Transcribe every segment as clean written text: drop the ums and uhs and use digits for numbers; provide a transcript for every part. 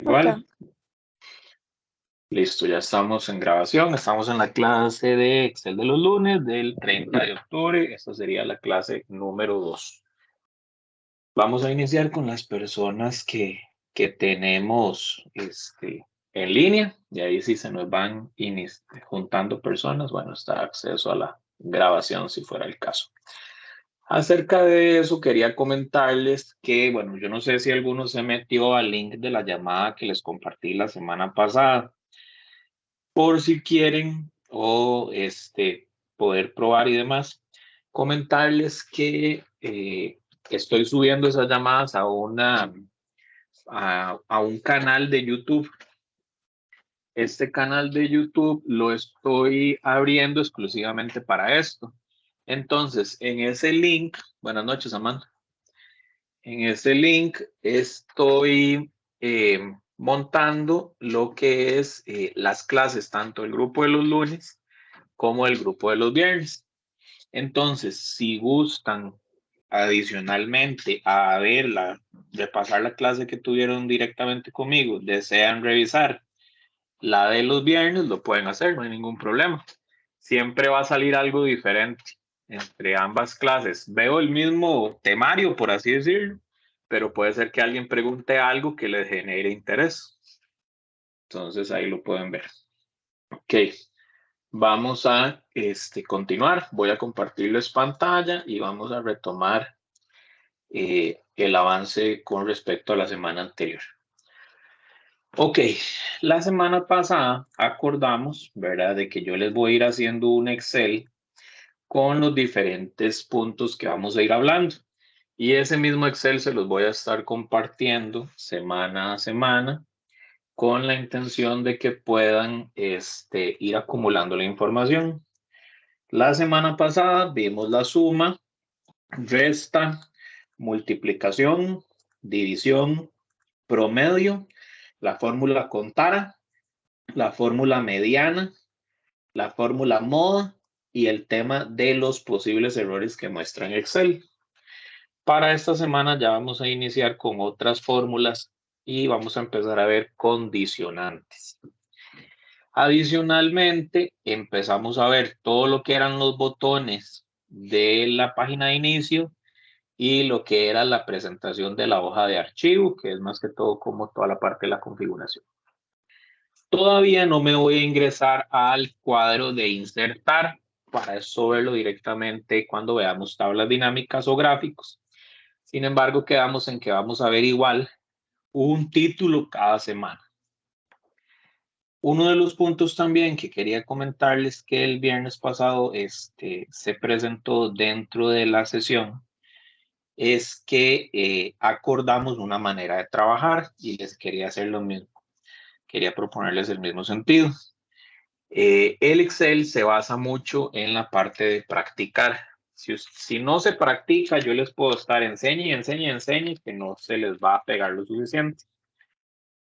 Igual, Ok. listo, ya estamos en grabación, estamos en la clase de Excel de los lunes del 30 de octubre, esta sería la clase número 2. Vamos a iniciar con las personas que tenemos en línea, y ahí sí se nos van juntando personas, bueno, está acceso a la grabación si fuera el caso. Acerca de eso, quería comentarles que, bueno, yo no sé si alguno se metió al link de la llamada que les compartí la semana pasada. Por si quieren o poder probar y demás, comentarles que estoy subiendo esas llamadas a un canal de YouTube. Este canal de YouTube lo estoy abriendo exclusivamente para esto. Entonces, en ese link, buenas noches, Amanda. En ese link estoy montando lo que es las clases, tanto el grupo de los lunes como el grupo de los viernes. Entonces, si gustan adicionalmente a verla, de pasar la clase que tuvieron directamente conmigo, desean revisar la de los viernes, lo pueden hacer, no hay ningún problema. Siempre va a salir algo diferente entre ambas clases. Veo el mismo temario, por así decirlo, pero puede ser que alguien pregunte algo que les genere interés. Entonces ahí lo pueden ver. Ok. Vamos a continuar. Voy a compartirles pantalla y vamos a retomar el avance con respecto a la semana anterior. Ok, la semana pasada acordamos, ¿verdad?, de que yo les voy a ir haciendo un Excel con los diferentes puntos que vamos a ir hablando. Y ese mismo Excel se los voy a estar compartiendo semana a semana con la intención de que puedan ir acumulando la información. La semana pasada vimos la suma, resta, multiplicación, división, promedio, la fórmula contara, la fórmula mediana, la fórmula moda y el tema de los posibles errores que muestra Excel. Para esta semana ya vamos a iniciar con otras fórmulas y vamos a empezar a ver condicionantes. Adicionalmente, empezamos a ver todo lo que eran los botones de la página de inicio y lo que era la presentación de la hoja de archivo, que es más que todo como toda la parte de la configuración. Todavía no me voy a ingresar al cuadro de insertar, para eso verlo directamente cuando veamos tablas dinámicas o gráficos. Sin embargo, quedamos en que vamos a ver igual un título cada semana. Uno de los puntos también que quería comentarles que el viernes pasado se presentó dentro de la sesión es que acordamos una manera de trabajar y les quería hacer lo mismo. Quería proponerles el mismo sentido. El Excel se basa mucho en la parte de practicar. Si no se practica, yo les puedo estar enseñe, que no se les va a pegar lo suficiente.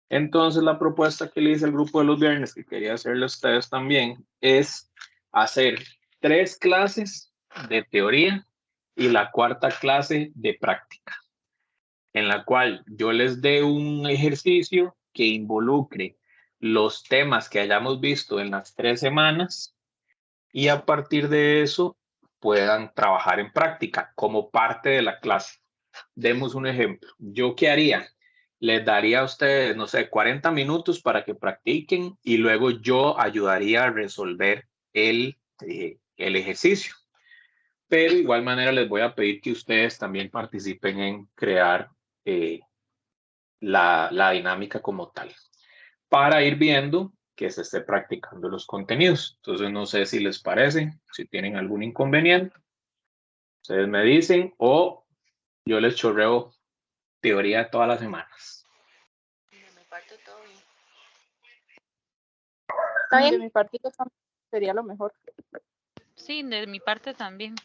Entonces, la propuesta que le hice al grupo de los viernes, que quería hacerle a ustedes también, es hacer 3 clases de teoría y la cuarta clase de práctica, en la cual yo les dé un ejercicio que involucre los temas que hayamos visto en las 3 semanas y a partir de eso puedan trabajar en práctica como parte de la clase. Demos un ejemplo. ¿Yo qué haría? Les daría a ustedes, no sé, 40 minutos para que practiquen y luego yo ayudaría a resolver el ejercicio. Pero de igual manera les voy a pedir que ustedes también participen en crear la dinámica como tal, para ir viendo que se esté practicando los contenidos. Entonces, no sé si les parece, si tienen algún inconveniente, ustedes me dicen o yo les chorreo teoría todas las semanas. De mi parte todo bien. ¿Está bien? De mi parte también sería lo mejor. Sí, de mi parte también.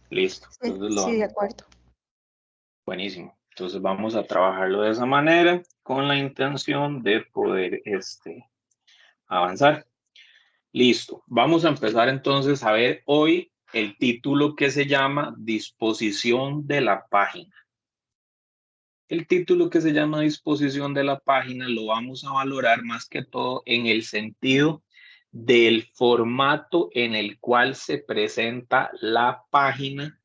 Listo. Sí, Entonces sí, de acuerdo. buenísimo. Entonces vamos a trabajarlo de esa manera con la intención de poder avanzar. Listo. Vamos a empezar entonces a ver hoy el título que se llama Disposición de la página. el título que se llama disposición de la página lo vamos a valorar más que todo en el sentido del formato en el cual se presenta la página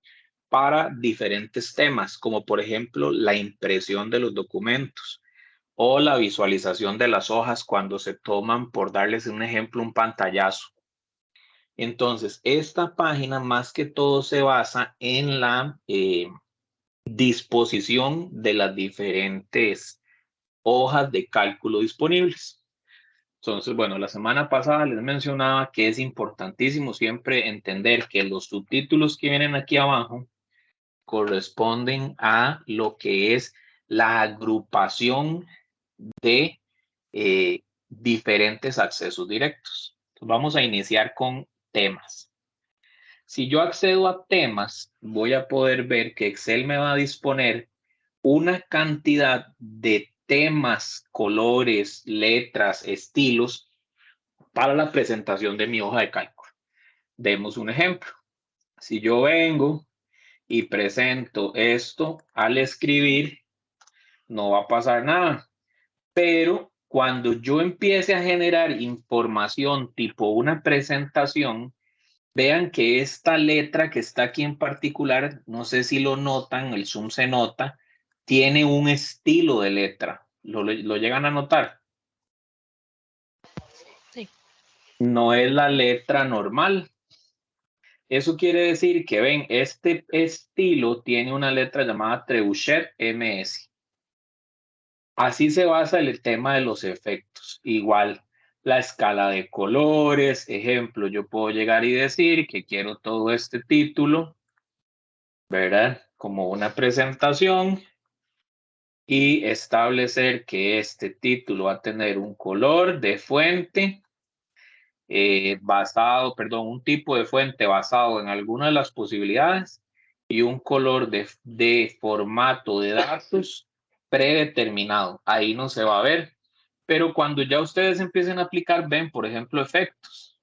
para diferentes temas, como por ejemplo la impresión de los documentos o la visualización de las hojas cuando se toman, por darles un ejemplo, un pantallazo. Entonces, esta página más que todo se basa en la disposición de las diferentes hojas de cálculo disponibles. Entonces, bueno, la semana pasada les mencionaba que es importantísimo siempre entender que los subtítulos que vienen aquí abajo corresponden a lo que es la agrupación de diferentes accesos directos. Entonces, vamos a iniciar con temas. Si yo accedo a temas, voy a poder ver que Excel me va a disponer una cantidad de temas, colores, letras, estilos para la presentación de mi hoja de cálculo. Demos un ejemplo. Si yo vengo y presento esto al escribir, no va a pasar nada. Pero cuando yo empiece a generar información tipo una presentación, vean que esta letra que está aquí en particular, no sé si lo notan, el zoom se nota, tiene un estilo de letra. ¿Lo llegan a notar? Sí. No es la letra normal. Eso quiere decir que, ven, este estilo tiene una letra llamada Trebuchet MS. Así se basa el tema de los efectos. Igual, la escala de colores, ejemplo, yo puedo llegar y decir que quiero todo este título, ¿verdad? Como una presentación y establecer que este título va a tener un color de fuente un tipo de fuente basado en alguna de las posibilidades y un color de formato de datos predeterminado. Ahí no se va a ver, pero cuando ya ustedes empiecen a aplicar, ven, por ejemplo, efectos.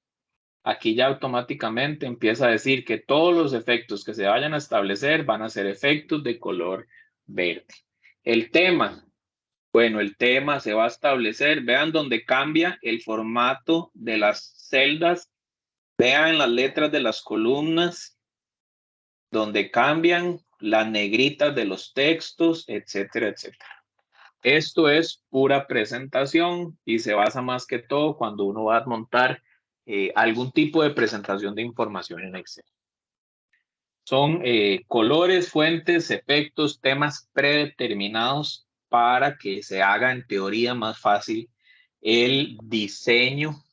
Aquí ya automáticamente empieza a decir que todos los efectos que se vayan a establecer van a ser efectos de color verde. El tema, bueno, el tema se va a establecer, vean donde cambia el formato de las celdas, vean las letras de las columnas, donde cambian las negritas de los textos, etcétera, etcétera. Esto es pura presentación y se basa más que todo cuando uno va a montar algún tipo de presentación de información en Excel. Son colores, fuentes, efectos, temas predeterminados para que se haga en teoría más fácil el diseño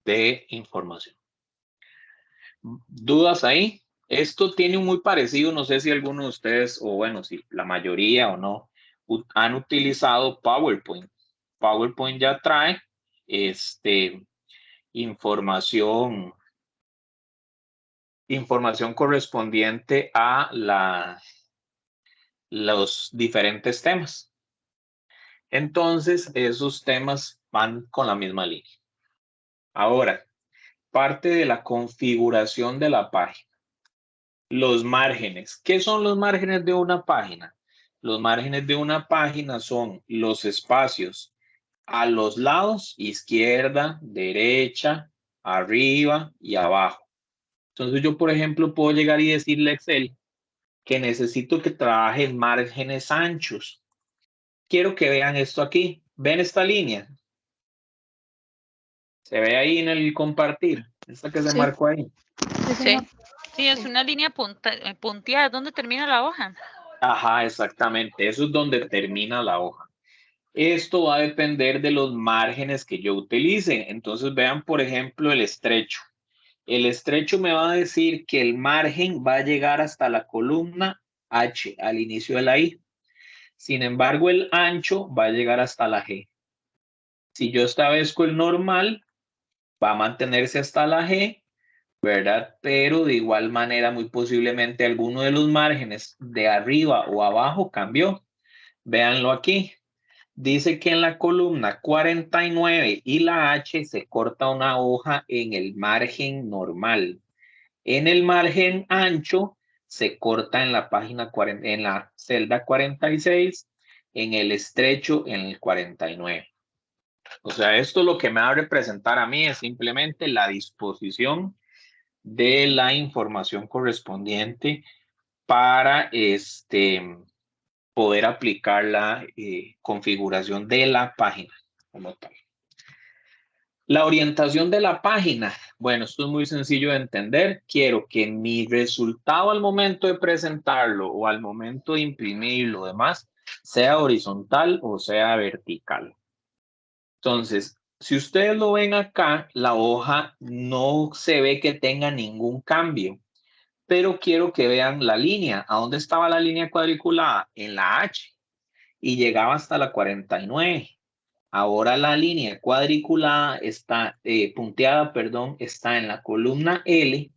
de información. ¿Dudas ahí? Esto tiene un muy parecido, no sé si alguno de ustedes, o bueno, si la mayoría o no, han utilizado PowerPoint. PowerPoint ya trae información correspondiente a los diferentes temas. Entonces, esos temas van con la misma línea. Ahora, parte de la configuración de la página. Los márgenes. ¿Qué son los márgenes de una página? Los márgenes de una página son los espacios a los lados, izquierda, derecha, arriba y abajo. Entonces yo, por ejemplo, puedo llegar y decirle a Excel que necesito que trabaje en márgenes anchos. Quiero que vean esto aquí. ¿Ven esta línea? Se ve ahí en el compartir. Esta que se marcó ahí. Sí. Sí, es una línea punteada. ¿Dónde termina la hoja? Ajá, exactamente. Eso es donde termina la hoja. Esto va a depender de los márgenes que yo utilice. Entonces vean, por ejemplo, el estrecho. El estrecho me va a decir que el margen va a llegar hasta la columna H, al inicio de la I. Sin embargo, el ancho va a llegar hasta la G. Si yo establezco el normal, va a mantenerse hasta la G, ¿verdad? Pero de igual manera, muy posiblemente alguno de los márgenes de arriba o abajo cambió. Véanlo aquí. Dice que en la columna 49 y la H se corta una hoja en el margen normal. En el margen ancho se corta en la página en la celda 46, en el estrecho en el 49. O sea, esto lo que me va a representar a mí es simplemente la disposición de la información correspondiente para poder aplicar la configuración de la página como tal. La orientación de la página. Bueno, esto es muy sencillo de entender. Quiero que mi resultado al momento de presentarlo o al momento de imprimirlo, demás, sea horizontal o sea vertical. Entonces, si ustedes lo ven acá, la hoja no se ve que tenga ningún cambio, pero quiero que vean la línea. ¿A dónde estaba la línea cuadriculada? En la H y llegaba hasta la 49. Ahora la línea cuadriculada está, punteada, perdón, está en la columna L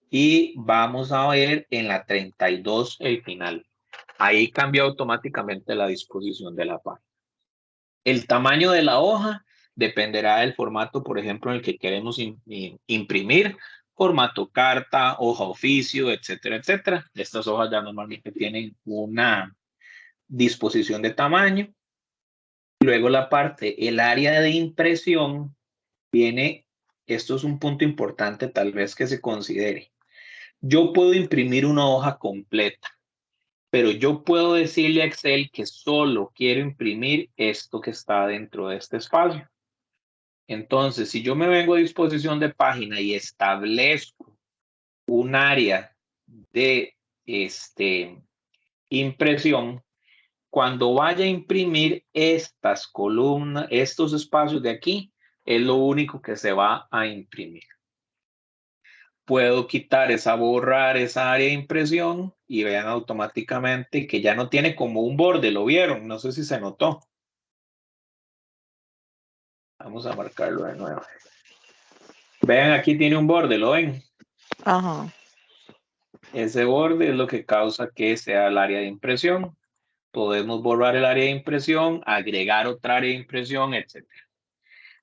y vamos a ver en la 32 el final. Ahí cambia automáticamente la disposición de la página. El tamaño de la hoja dependerá del formato, por ejemplo, en el que queremos imprimir, formato carta, hoja oficio, etcétera, etcétera. Estas hojas ya normalmente tienen una disposición de tamaño. Luego la parte, el área de impresión viene, esto es un punto importante tal vez que se considere. Yo puedo imprimir una hoja completa, pero yo puedo decirle a Excel que solo quiero imprimir esto que está dentro de este espacio. Entonces, si yo me vengo a disposición de página y establezco un área de impresión, cuando vaya a imprimir estas columnas, estos espacios de aquí, es lo único que se va a imprimir. Puedo quitar borrar esa área de impresión y vean automáticamente que ya no tiene como un borde, ¿lo vieron? No sé si se notó. Vamos a marcarlo de nuevo. Vean, aquí tiene un borde, ¿lo ven? Ajá. Ese borde es lo que causa que sea el área de impresión. Podemos borrar el área de impresión, agregar otra área de impresión, etc.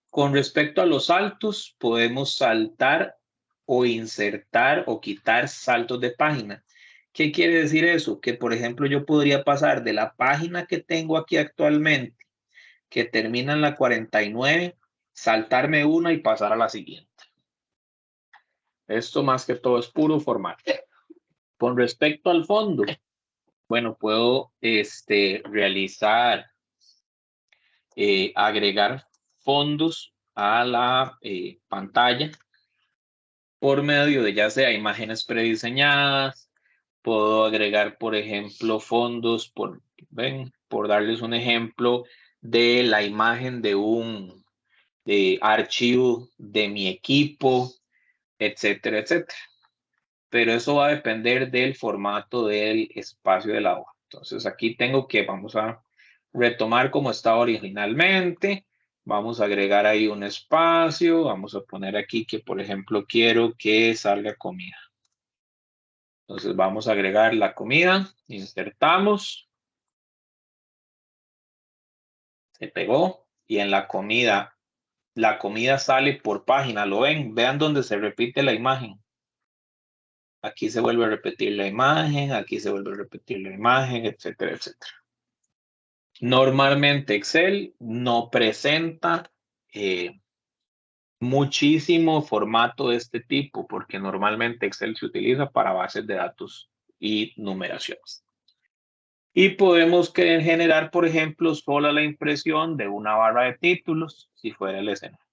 Con respecto a los saltos, podemos saltar o insertar o quitar saltos de página. ¿Qué quiere decir eso? Que, por ejemplo, yo podría pasar de la página que tengo aquí actualmente, que termina en la 49, saltarme una y pasar a la siguiente. Esto más que todo es puro formato. Con respecto al fondo, bueno, puedo realizar, agregar fondos a la pantalla por medio de ya sea imágenes prediseñadas, puedo agregar, por ejemplo, fondos, por darles un ejemplo de la imagen de un archivo de mi equipo, etcétera, etcétera. Pero eso va a depender del formato del espacio de la hoja. Entonces aquí tengo que, vamos a retomar como estaba originalmente. Vamos a agregar ahí un espacio. Vamos a poner aquí que, por ejemplo, quiero que salga comida. Entonces vamos a agregar la comida. Insertamos. Se pegó. Y en la comida sale por página. ¿Lo ven? Vean donde se repite la imagen. Aquí se vuelve a repetir la imagen, aquí se vuelve a repetir la imagen, etcétera, etcétera. Normalmente Excel no presenta muchísimo formato de este tipo, porque normalmente Excel se utiliza para bases de datos y numeraciones. Y podemos generar, por ejemplo, solo la impresión de una barra de títulos, si fuera el escenario.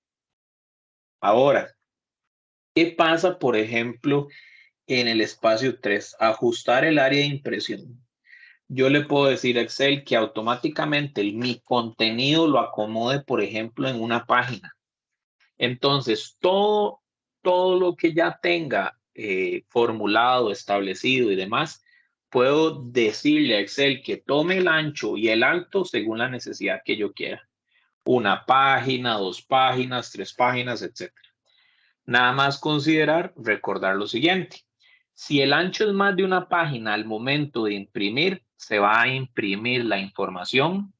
Ahora, ¿qué pasa, por ejemplo, en el espacio 3? Ajustar el área de impresión. Yo le puedo decir a Excel que automáticamente mi contenido lo acomode, por ejemplo, en una página. Entonces, todo lo que ya tenga formulado, establecido y demás, puedo decirle a Excel que tome el ancho y el alto según la necesidad que yo quiera. Una página, 2 páginas, 3 páginas, etc. Nada más considerar, recordar lo siguiente. Si el ancho es más de una página al momento de imprimir, se va a imprimir la información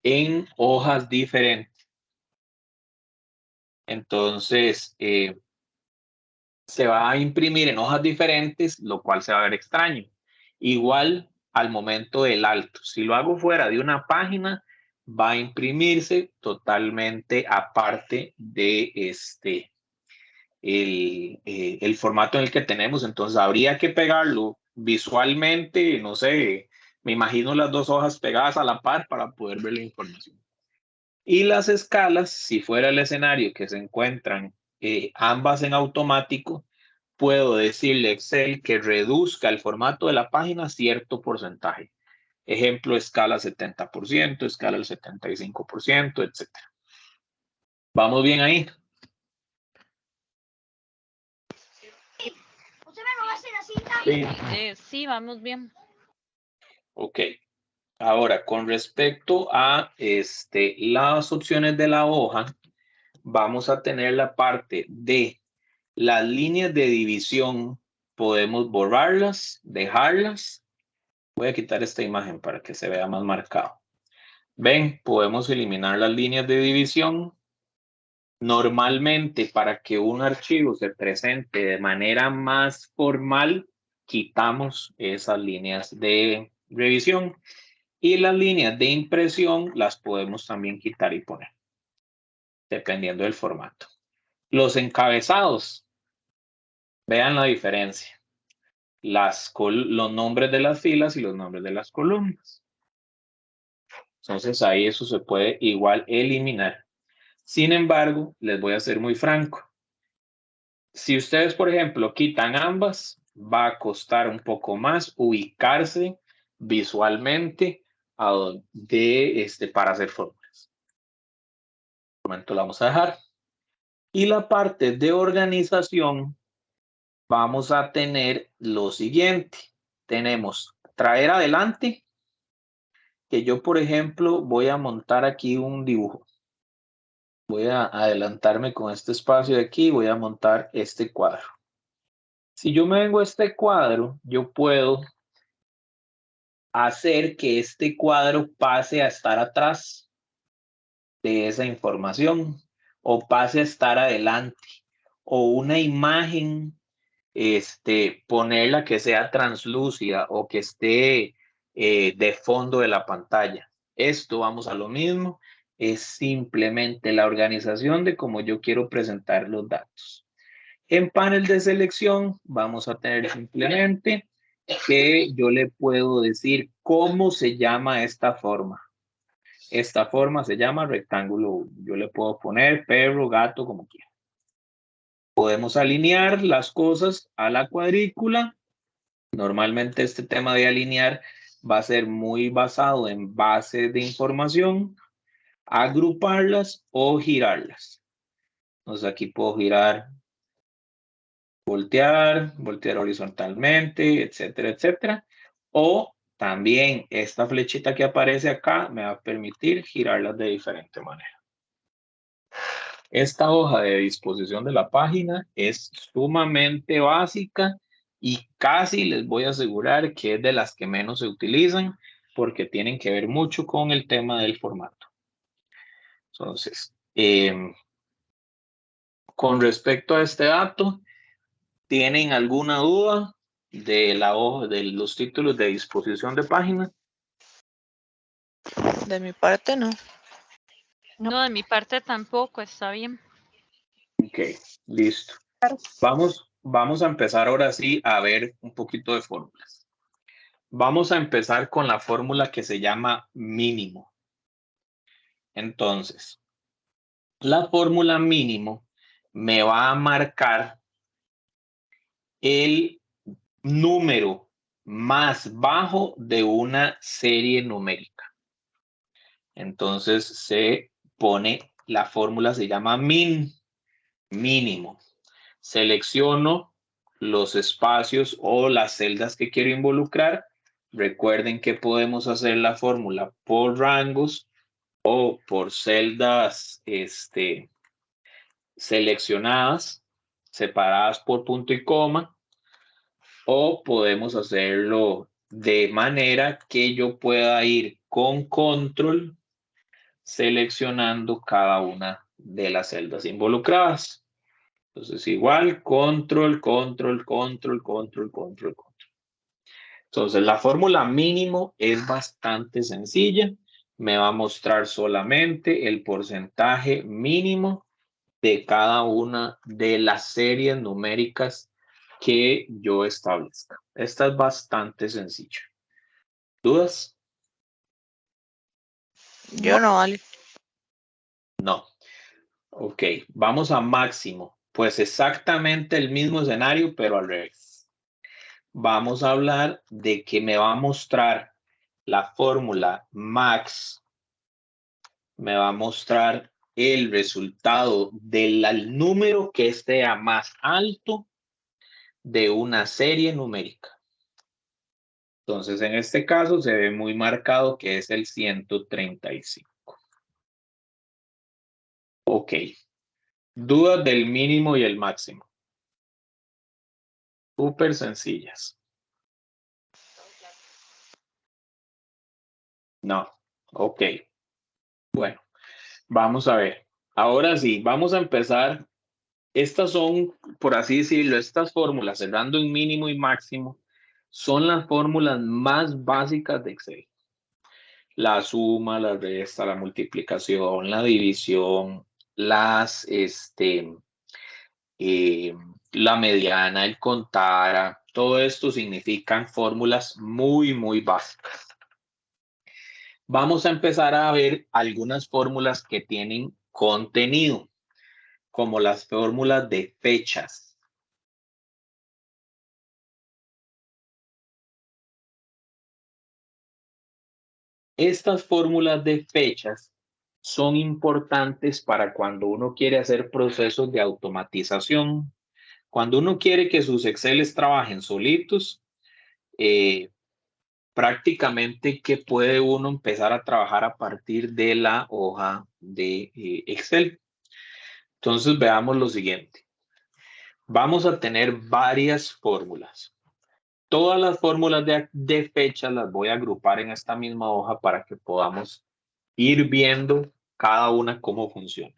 en hojas diferentes. Entonces, se va a imprimir en hojas diferentes, lo cual se va a ver extraño. Igual al momento del alto. Si lo hago fuera de una página, va a imprimirse totalmente aparte de el formato en el que tenemos. Entonces habría que pegarlo visualmente, no sé, me imagino las dos hojas pegadas a la par para poder ver la información. Y las escalas, si fuera el escenario que se encuentran ambas en automático, puedo decirle a Excel que reduzca el formato de la página a cierto porcentaje. Ejemplo, escala 70%, escala el 75%, etc. ¿Vamos bien ahí? Sí. Sí, vamos bien. Ok. Ahora, con respecto a las opciones de la hoja, vamos a tener la parte de las líneas de división. Podemos borrarlas, dejarlas. Voy a quitar esta imagen para que se vea más marcado. Ven, podemos eliminar las líneas de división. Normalmente, para que un archivo se presente de manera más formal, quitamos esas líneas de revisión. Y las líneas de impresión las podemos también quitar y poner, dependiendo del formato. Los encabezados, vean la diferencia. Los nombres de las filas y los nombres de las columnas. Entonces ahí eso se puede igual eliminar. Sin embargo, les voy a ser muy franco. Si ustedes, por ejemplo, quitan ambas, va a costar un poco más ubicarse visualmente para hacer fórmulas. De momento la vamos a dejar. Y la parte de organización, vamos a tener lo siguiente. Tenemos traer adelante, que yo, por ejemplo, voy a montar aquí un dibujo. Voy a adelantarme con este espacio de aquí, voy a montar este cuadro. Si yo me vengo a este cuadro, yo puedo hacer que este cuadro pase a estar atrás de esa información o pase a estar adelante o una imagen, ponerla que sea translúcida o que esté de fondo de la pantalla. Esto vamos a lo mismo, es simplemente la organización de cómo yo quiero presentar los datos. En panel de selección vamos a tener simplemente que yo le puedo decir cómo se llama esta forma. Esta forma se llama rectángulo. Yo le puedo poner perro, gato, como quiera. Podemos alinear las cosas a la cuadrícula. Normalmente este tema de alinear va a ser muy basado en bases de información, agruparlas o girarlas. Entonces aquí puedo girar, voltear horizontalmente, etcétera, etcétera. O también esta flechita que aparece acá me va a permitir girarlas de diferente manera. Esta hoja de disposición de la página es sumamente básica y casi les voy a asegurar que es de las que menos se utilizan porque tienen que ver mucho con el tema del formato. Entonces, con respecto a este dato, ¿tienen alguna duda de la hoja, de los títulos de disposición de página? De mi parte, no. No, de mi parte tampoco, está bien. Ok, listo. Vamos a empezar ahora sí a ver un poquito de fórmulas. Vamos a empezar con la fórmula que se llama mínimo. Entonces, la fórmula mínimo me va a marcar el número más bajo de una serie numérica. Entonces se pone, la fórmula se llama mínimo. Selecciono los espacios o las celdas que quiero involucrar. Recuerden que podemos hacer la fórmula por rangos o por celdas seleccionadas, separadas por punto y coma, o podemos hacerlo de manera que yo pueda ir con control seleccionando cada una de las celdas involucradas. Entonces igual, control. Entonces, la fórmula mínimo es bastante sencilla. Me va a mostrar solamente el porcentaje mínimo de cada una de las series numéricas que yo establezca. Esta es bastante sencilla. ¿Dudas? Yo no, Ale. No. Ok, vamos a máximo. Pues exactamente el mismo escenario, pero al revés. Vamos a hablar de que me va a mostrar la fórmula max, me va a mostrar el resultado del número que sea más alto de una serie numérica. Entonces, en este caso se ve muy marcado que es el 135. Ok. Dudas del mínimo y el máximo. Súper sencillas. No. Ok. Bueno, vamos a ver. Ahora sí, vamos a empezar. Estas son, por así decirlo, estas fórmulas, cerrando en mínimo y máximo, son las fórmulas más básicas de Excel. La suma, la resta, la multiplicación, la división, eh, la mediana, el contar, todo esto significan fórmulas muy, muy básicas. Vamos a empezar a ver algunas fórmulas que tienen contenido, como las fórmulas de fechas. Estas fórmulas de fechas son importantes para cuando uno quiere hacer procesos de automatización. Cuando uno quiere que sus Exceles trabajen solitos, prácticamente que puede uno empezar a trabajar a partir de la hoja de Excel. Entonces veamos lo siguiente. Vamos a tener varias fórmulas. Todas las fórmulas de fecha las voy a agrupar en esta misma hoja para que podamos ir viendo cada una cómo funciona.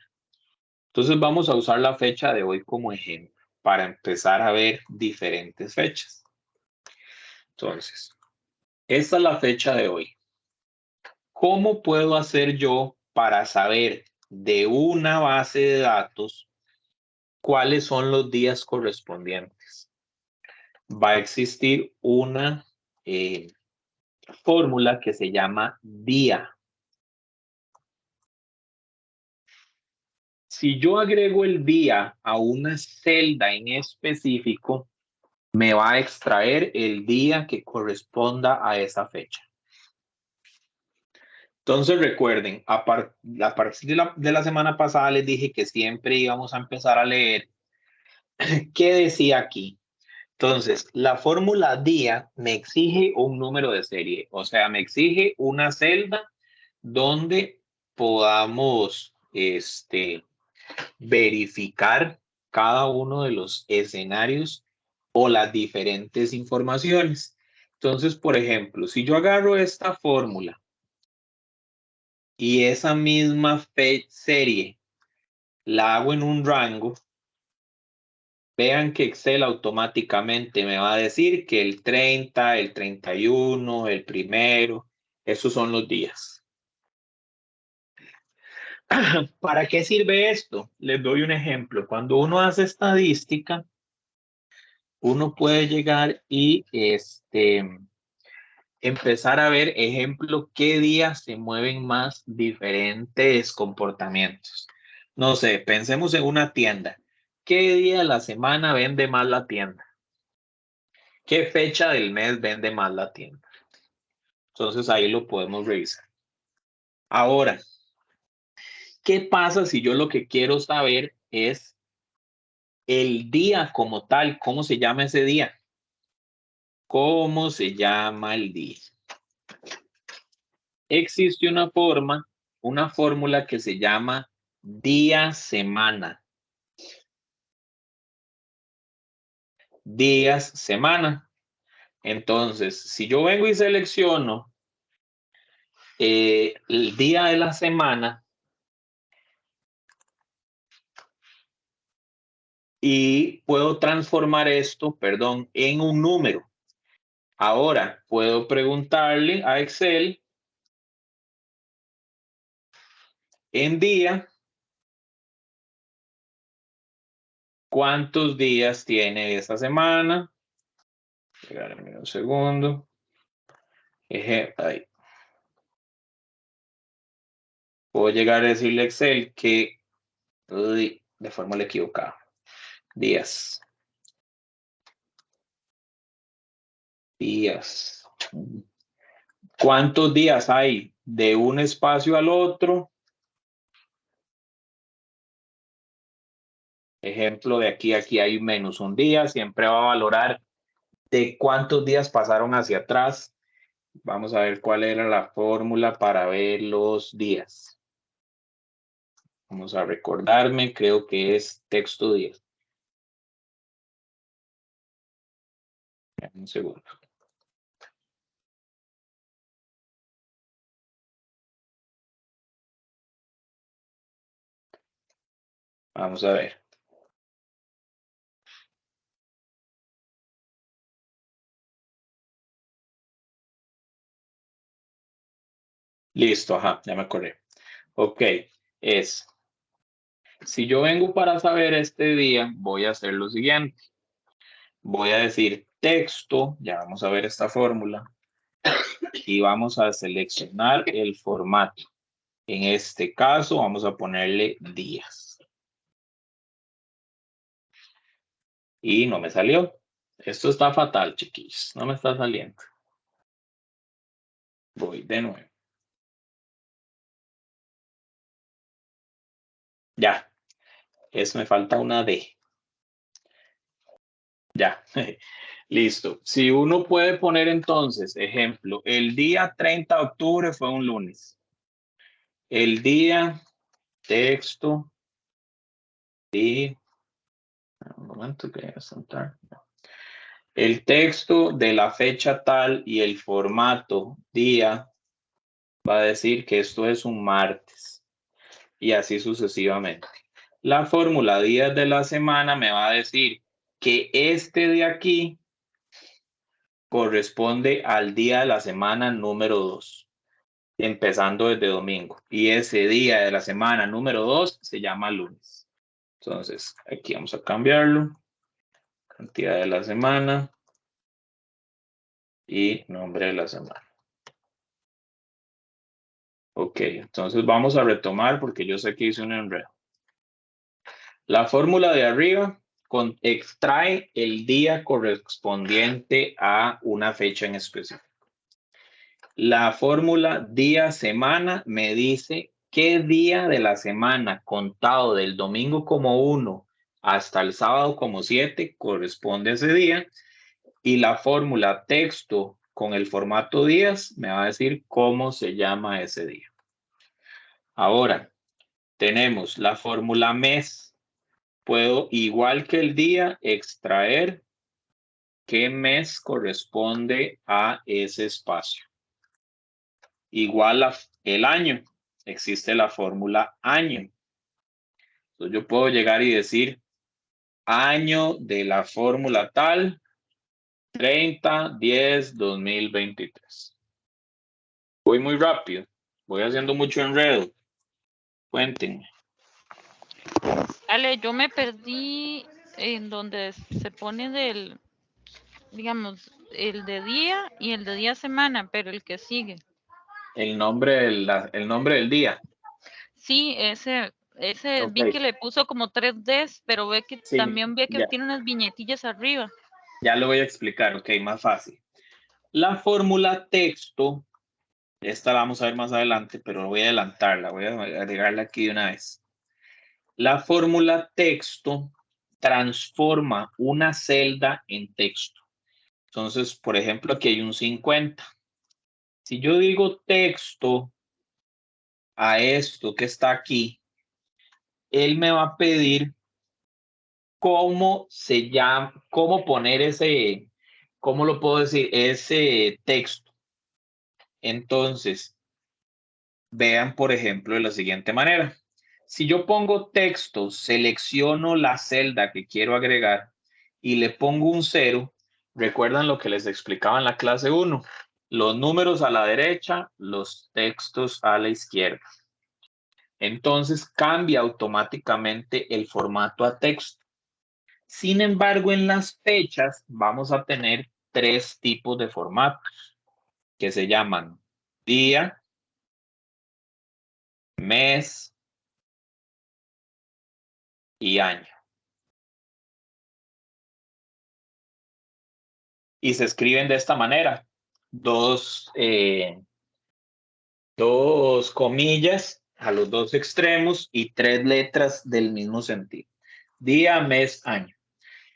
Entonces vamos a usar la fecha de hoy como ejemplo para empezar a ver diferentes fechas. Entonces, esta es la fecha de hoy. ¿Cómo puedo hacer yo para saber de una base de datos cuáles son los días correspondientes? Va a existir una fórmula que se llama día. Si yo agrego el día a una celda en específico, me va a extraer el día que corresponda a esa fecha. Entonces recuerden, a partir de la semana pasada les dije que siempre íbamos a empezar a leer qué decía aquí. Entonces, la fórmula día me exige un número de serie, o sea, me exige una celda donde podamos verificar cada uno de los escenarios o las diferentes informaciones. Entonces, por ejemplo, si yo agarro esta fórmula y esa misma serie la hago en un rango, vean que Excel automáticamente me va a decir que el 30, el 31, el primero, esos son los días. ¿Para qué sirve esto? Les doy un ejemplo. Cuando uno hace estadística, uno puede llegar y empezar a ver, ejemplo, qué días se mueven más diferentes comportamientos. No sé, pensemos en una tienda. ¿Qué día de la semana vende más la tienda? ¿Qué fecha del mes vende más la tienda? Entonces ahí lo podemos revisar. Ahora, ¿qué pasa si yo lo que quiero saber es el día como tal? ¿Cómo se llama ese día? ¿Cómo se llama el día? Existe una fórmula que se llama día-semana. Días-semana. Entonces, si yo vengo y selecciono el día de la semana y puedo transformar esto, perdón, en un número. Ahora, puedo preguntarle a Excel en día, ¿cuántos días tiene esta semana? Regálame un segundo. Ahí. Puedo llegar a decirle a Excel que de fórmula equivocada. Días. Días. ¿Cuántos días hay de un espacio al otro? Ejemplo, de aquí a aquí hay menos un día. Siempre va a valorar de cuántos días pasaron hacia atrás. Vamos a ver cuál era la fórmula para ver los días. Vamos a recordarme, creo que es texto días. Un segundo. Vamos a ver. Listo, ajá, ya me acordé. Ok, si yo vengo para saber este día, voy a hacer lo siguiente. Voy a decir texto, ya vamos a ver esta fórmula, y vamos a seleccionar el formato. En este caso, vamos a ponerle días. Y no me salió. Esto está fatal, chiquillos. No me está saliendo. Voy de nuevo. Ya. Me falta una D. Ya. Listo. Si uno puede poner entonces, ejemplo, el día 30 de octubre fue un lunes. El día, texto, y un momento que voy a saltar. El texto de la fecha tal y el formato día va a decir que esto es un martes y así sucesivamente. La fórmula días de la semana me va a decir que este de aquí corresponde al día de la semana número 2, empezando desde domingo. Y ese día de la semana número 2 se llama lunes. Entonces, aquí vamos a cambiarlo. Cantidad de la semana y nombre de la semana. Ok, entonces vamos a retomar porque yo sé que hice un enredo. La fórmula de arriba extrae el día correspondiente a una fecha en específico. La fórmula día-semana me dice qué día de la semana contado del domingo como 1 hasta el sábado como 7 corresponde a ese día. Y la fórmula texto con el formato días me va a decir cómo se llama ese día. Ahora, tenemos la fórmula mes. Puedo, igual que el día, extraer qué mes corresponde a ese espacio. Igual el año. Existe la fórmula año. Entonces yo puedo llegar y decir año de la fórmula tal, 30-10-2023. Voy muy rápido. Voy haciendo mucho enredo. Cuéntenme. Ale, yo me perdí en donde se pone digamos, el de día y el de día semana, pero el que sigue. El nombre del día. Sí, ese Ok. vi que le puso como 3 Ds, pero también ve que ya, tiene unas viñetillas arriba. ya lo voy a explicar, ok, más fácil. La fórmula texto, esta la vamos a ver más adelante, pero voy a adelantarla, voy a agregarla aquí de una vez. La fórmula texto transforma una celda en texto. Entonces, por ejemplo, aquí hay un 50. Si yo digo texto a esto que está aquí, él me va a pedir cómo se llama, cómo poner ¿cómo lo puedo decir? Ese texto. Entonces, vean, por ejemplo, de la siguiente manera. Si yo pongo texto, selecciono la celda que quiero agregar y le pongo un 0, recuerdan lo que les explicaba en la clase 1. Los números a la derecha, los textos a la izquierda. Entonces cambia automáticamente el formato a texto. Sin embargo, en las fechas vamos a tener 3 tipos de formatos que se llaman día, mes y año. Y se escriben de esta manera. Dos comillas a los 2 extremos y 3 letras del mismo sentido. Día, mes, año.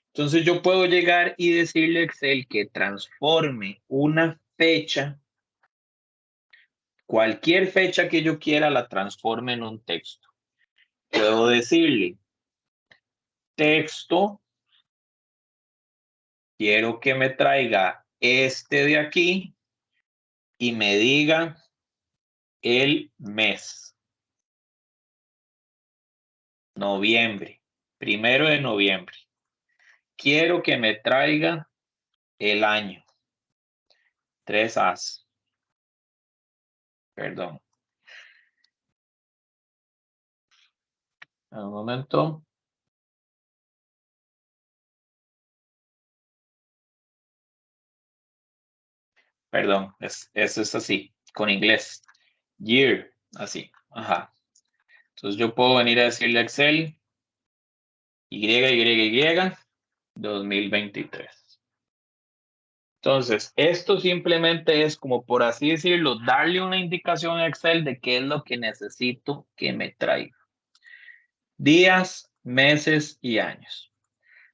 Entonces yo puedo llegar y decirle a Excel que transforme una fecha, cualquier fecha que yo quiera, la transforme en un texto. Puedo decirle, texto, quiero que me traiga este de aquí y me diga el mes. Noviembre, 1 de noviembre. Quiero que me traiga el año. 3 As. Perdón. Un momento. Perdón, eso es así, con inglés. Year, así. Ajá. Entonces yo puedo venir a decirle a Excel Y 2023. Entonces, esto simplemente es como, por así decirlo, darle una indicación a Excel de qué es lo que necesito que me traiga. Días, meses y años.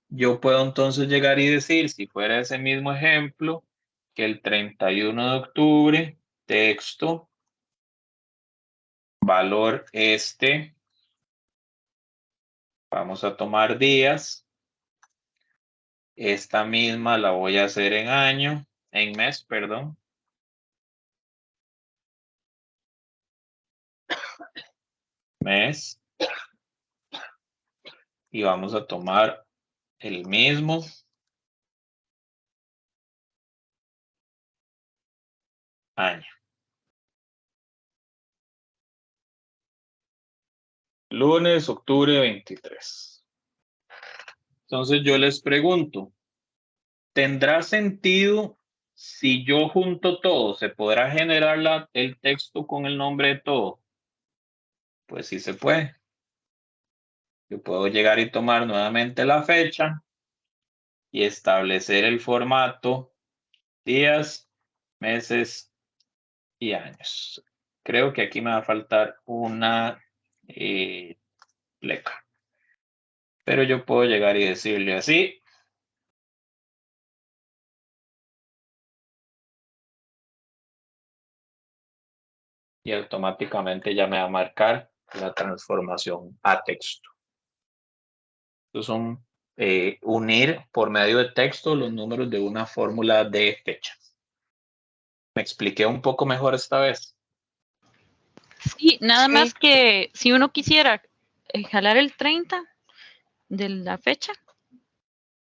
Yo puedo entonces llegar y decir, si fuera ese mismo ejemplo, que el 31 de octubre, texto, valor vamos a tomar días. Esta misma la voy a hacer en mes, perdón. Mes. Y vamos a tomar el mismo año. Lunes, octubre 23. Entonces yo les pregunto, ¿tendrá sentido si yo junto todo? ¿Se podrá generar el texto con el nombre de todo? Pues sí se puede. Yo puedo llegar y tomar nuevamente la fecha y establecer el formato días, meses y años. Creo que aquí me va a faltar una pleca. Pero yo puedo llegar y decirle así. Y automáticamente ya me va a marcar la transformación a texto. Estos son unir por medio de texto los números de una fórmula de fechas. ¿Me expliqué un poco mejor esta vez? Sí, nada más que si uno quisiera jalar el 30 de la fecha.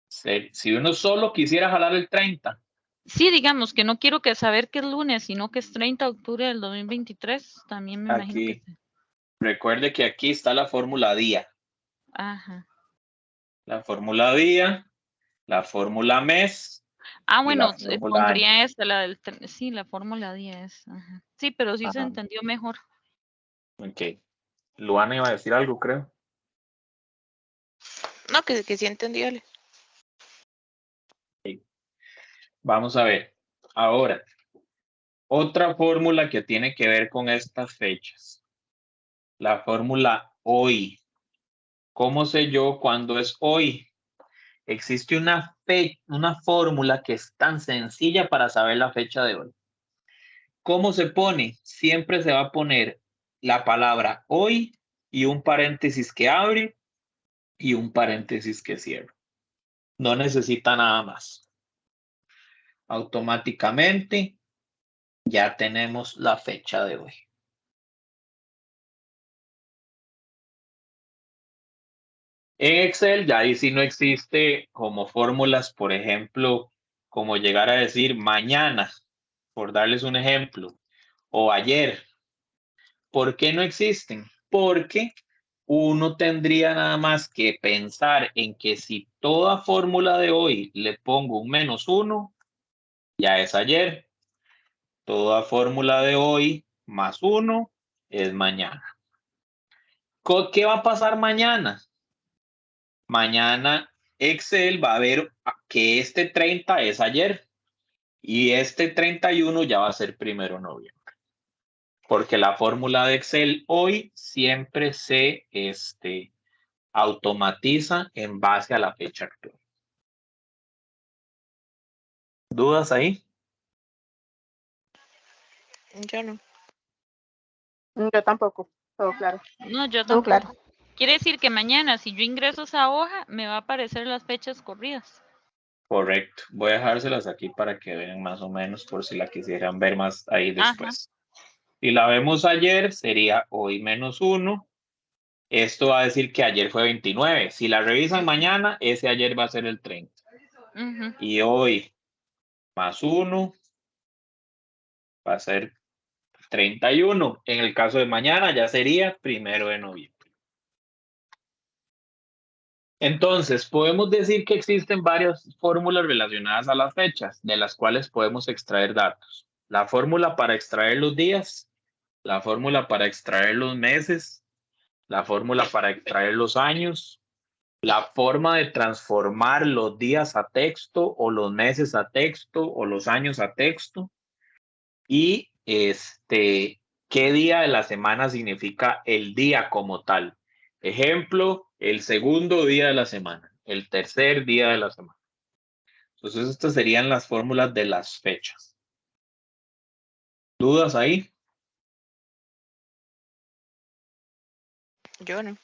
Si uno solo quisiera jalar el 30. Sí, digamos que no quiero que saber que es lunes, sino que es 30 de octubre del 2023. También me imagino que sí. Recuerde que aquí está la fórmula día. Ajá. La fórmula día, la fórmula mes. Bueno, pondría esta, sí, la fórmula 10. Ajá. Sí, pero sí se entendió mejor. Ok. Luana iba a decir algo, creo. No, que sí entendió. Okay. Vamos a ver. Ahora, otra fórmula que tiene que ver con estas fechas. La fórmula hoy. ¿Cómo sé yo cuándo es hoy? Existe una fórmula que es tan sencilla para saber la fecha de hoy. ¿Cómo se pone? Siempre se va a poner la palabra hoy y un paréntesis que abre y un paréntesis que cierra. No necesita nada más. Automáticamente ya tenemos la fecha de hoy. En Excel ya ahí sí no existe como fórmulas, por ejemplo, como llegar a decir mañana, por darles un ejemplo, o ayer. ¿Por qué no existen? Porque uno tendría nada más que pensar en que si toda fórmula de hoy le pongo un -1, ya es ayer. Toda fórmula de hoy más 1 es mañana. ¿Qué va a pasar mañana? Mañana Excel va a ver que este 30 es ayer y este 31 ya va a ser 1 de noviembre. Porque la fórmula de Excel hoy siempre se automatiza en base a la fecha actual. ¿Dudas ahí? Yo no. Yo tampoco, todo claro. No, yo Todo tampoco. claro. Quiere decir que mañana, si yo ingreso esa hoja, me va a aparecer las fechas corridas. Correcto. Voy a dejárselas aquí para que vean más o menos por si la quisieran ver más ahí después. Si la vemos ayer, sería hoy -1. Esto va a decir que ayer fue 29. Si la revisan mañana, ese ayer va a ser el 30. Y hoy +1 va a ser 31. En el caso de mañana ya sería 1 de noviembre. Entonces, podemos decir que existen varias fórmulas relacionadas a las fechas, de las cuales podemos extraer datos. La fórmula para extraer los días, la fórmula para extraer los meses, la fórmula para extraer los años, la forma de transformar los días a texto o los meses a texto o los años a texto y qué día de la semana significa el día como tal. Ejemplo, el segundo día de la semana, el tercer día de la semana. Entonces, estas serían las fórmulas de las fechas. ¿Dudas ahí? Yo no.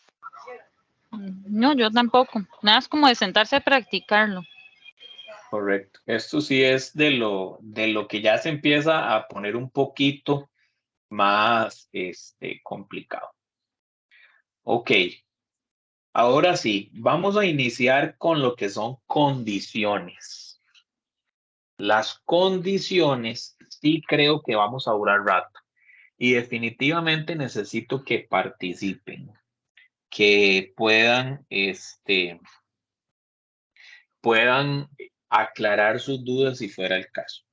No, yo tampoco. Nada es como de sentarse a practicarlo. Correcto. Esto sí es de lo que ya se empieza a poner un poquito más complicado. Ok. Ahora sí, vamos a iniciar con lo que son condiciones. Las condiciones sí creo que vamos a durar rato y definitivamente necesito que participen, que puedan aclarar sus dudas si fuera el caso.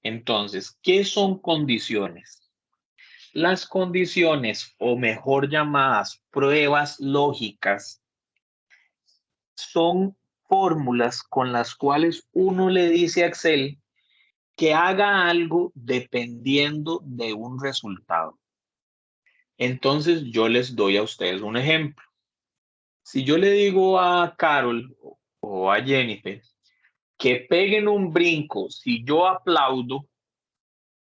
Entonces, ¿qué son condiciones? Las condiciones, o mejor llamadas pruebas lógicas, son fórmulas con las cuales uno le dice a Excel que haga algo dependiendo de un resultado. Entonces, yo les doy a ustedes un ejemplo. Si yo le digo a Carol o a Jennifer que peguen un brinco si yo aplaudo,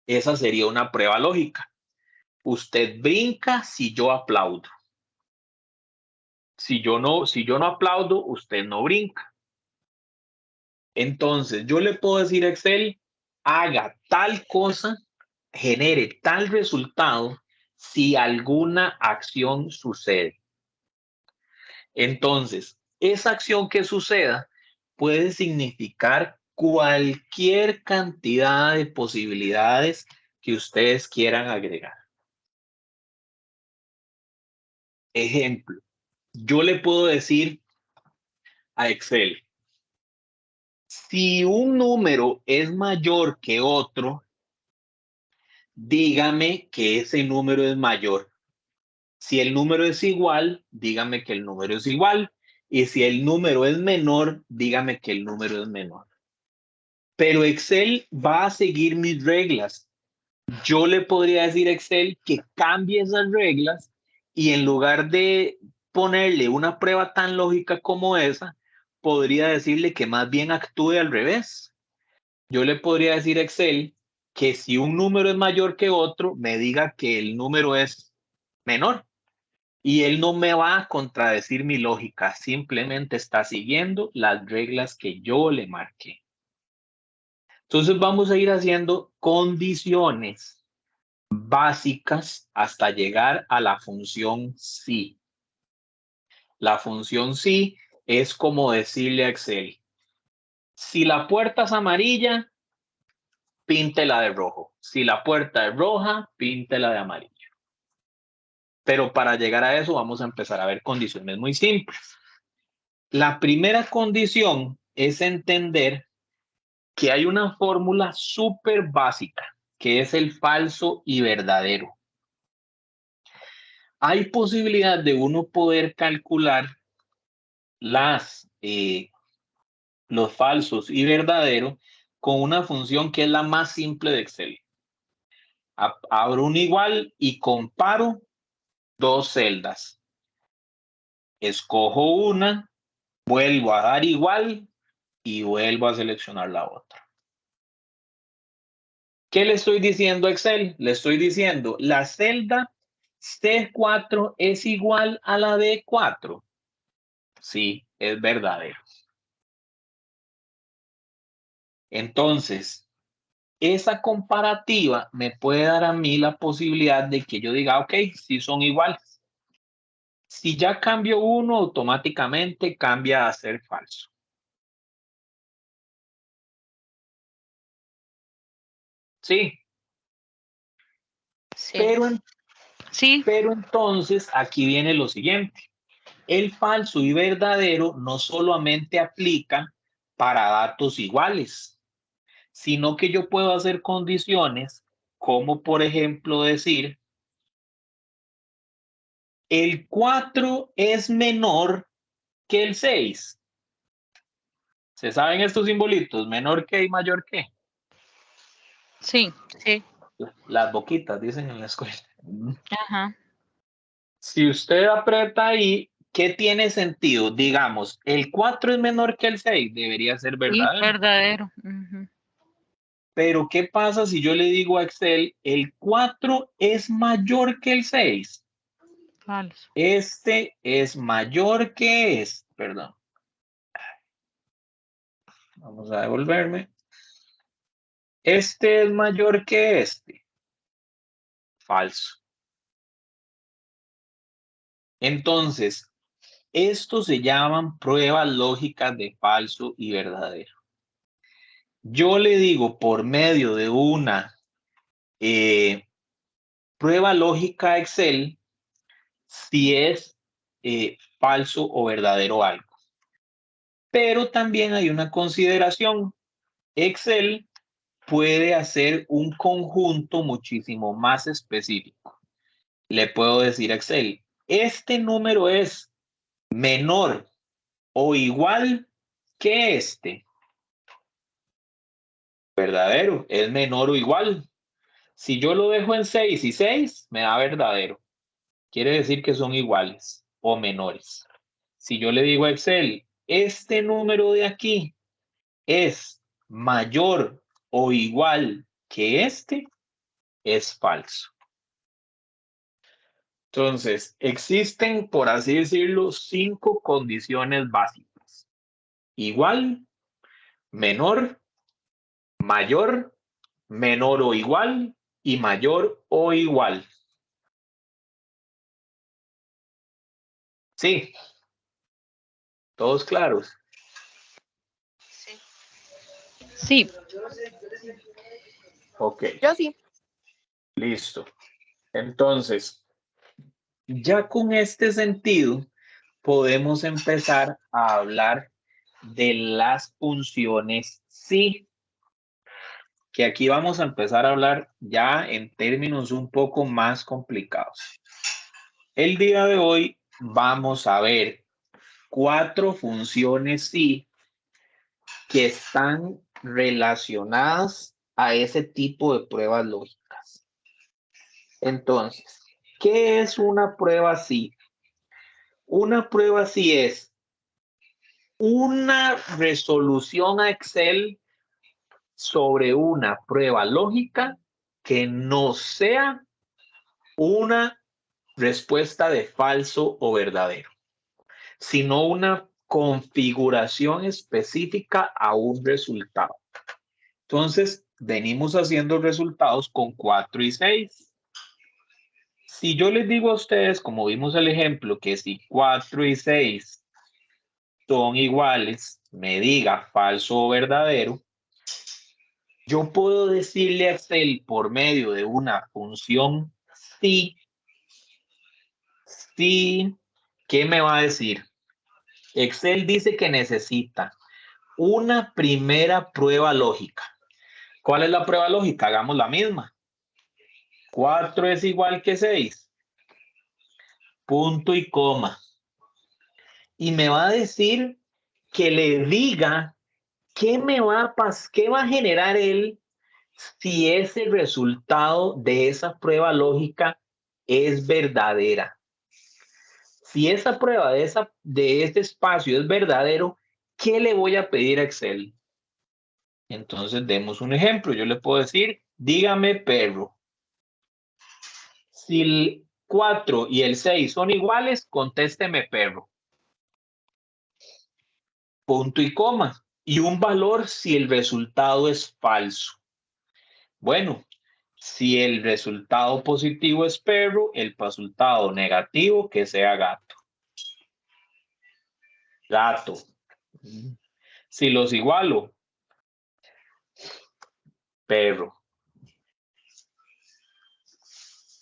esa sería una prueba lógica. Usted brinca si yo aplaudo. Si yo no aplaudo, usted no brinca. Entonces, yo le puedo decir a Excel, haga tal cosa, genere tal resultado si alguna acción sucede. Entonces, esa acción que suceda puede significar cualquier cantidad de posibilidades que ustedes quieran agregar. Ejemplo, yo le puedo decir a Excel, si un número es mayor que otro, dígame que ese número es mayor. Si el número es igual, dígame que el número es igual. Y si el número es menor, dígame que el número es menor. Pero Excel va a seguir mis reglas. Yo le podría decir a Excel que cambie esas reglas y en lugar de ponerle una prueba tan lógica como esa, podría decirle que más bien actúe al revés. Yo le podría decir a Excel que si un número es mayor que otro, me diga que el número es menor. Y él no me va a contradecir mi lógica, simplemente está siguiendo las reglas que yo le marqué. Entonces vamos a ir haciendo condiciones básicas hasta llegar a la función sí. La función sí es como decirle a Excel, Si la puerta es amarilla, píntela de rojo. Si la puerta es roja, píntela de amarillo. Pero para llegar a eso vamos a empezar a ver condiciones muy simples. La primera condición es entender que hay una fórmula súper básica, que es el falso y verdadero. Hay posibilidad de uno poder calcular los falsos y verdaderos con una función que es la más simple de Excel. Abro un igual y comparo dos celdas. Escojo una, vuelvo a dar igual y vuelvo a seleccionar la otra. ¿Qué le estoy diciendo a Excel? Le estoy diciendo, la celda C4 es igual a la D4. Sí, es verdadero. Entonces, esa comparativa me puede dar a mí la posibilidad de que yo diga, ok, sí son iguales. Si ya cambio uno, automáticamente cambia a ser falso. Sí. Sí. Pero entonces aquí viene lo siguiente. El falso y verdadero no solamente aplica para datos iguales, sino que yo puedo hacer condiciones como, por ejemplo, decir, el 4 es menor que el 6. ¿Se saben estos simbolitos? Menor que y mayor que. Sí. Las boquitas, dicen en la escuela. Ajá. Si usted aprieta ahí, ¿qué tiene sentido? Digamos, el 4 es menor que el 6, debería ser Sí, verdadero. verdadero. Ujú. Pero ¿qué pasa si yo le digo a Excel, el 4 es mayor que el 6? Falso. Este es mayor que este, perdón. Vamos a devolverme. Este es mayor que este. Falso. Entonces, estos se llaman pruebas lógicas de falso y verdadero. Yo le digo por medio de una prueba lógica Excel si es falso o verdadero algo. Pero también hay una consideración. Excel puede hacer un conjunto muchísimo más específico. Le puedo decir a Excel, este número es menor o igual que este. Verdadero, es menor o igual. Si yo lo dejo en 6 y 6, me da verdadero. Quiere decir que son iguales o menores. Si yo le digo a Excel, este número de aquí es mayor o igual que este, es falso. Entonces, existen, por así decirlo, 5 condiciones básicas. Igual, menor, mayor, menor o igual y mayor o igual. Sí, todos claros. Sí. Ok, Yo sí. listo. Entonces, ya con este sentido, podemos empezar a hablar de las funciones sí, que aquí vamos a empezar a hablar ya en términos un poco más complicados. El día de hoy vamos a ver 4 funciones sí que están relacionadas a ese tipo de pruebas lógicas. Entonces, ¿qué es una prueba sí? Una prueba sí es una resolución a Excel sobre una prueba lógica que no sea una respuesta de falso o verdadero, sino una configuración específica a un resultado. Entonces, venimos haciendo resultados con 4 y 6. Si yo les digo a ustedes, como vimos el ejemplo, que si 4 y 6 son iguales, me diga falso o verdadero, yo puedo decirle a Excel por medio de una función si, ¿qué me va a decir? Excel dice que necesita una primera prueba lógica. ¿Cuál es la prueba lógica? Hagamos la misma. 4 es igual que 6. Punto y coma. Y me va a decir que le diga qué va a generar él si ese resultado de esa prueba lógica es verdadera. Si esa prueba de este espacio es verdadero, ¿qué le voy a pedir a Excel? Entonces, demos un ejemplo. Yo le puedo decir, dígame perro. Si el 4 y el 6 son iguales, contésteme perro. Punto y coma. Y un valor si el resultado es falso. Bueno, si el resultado positivo es perro, el resultado negativo que sea gato. Gato. Si los igualo, perro.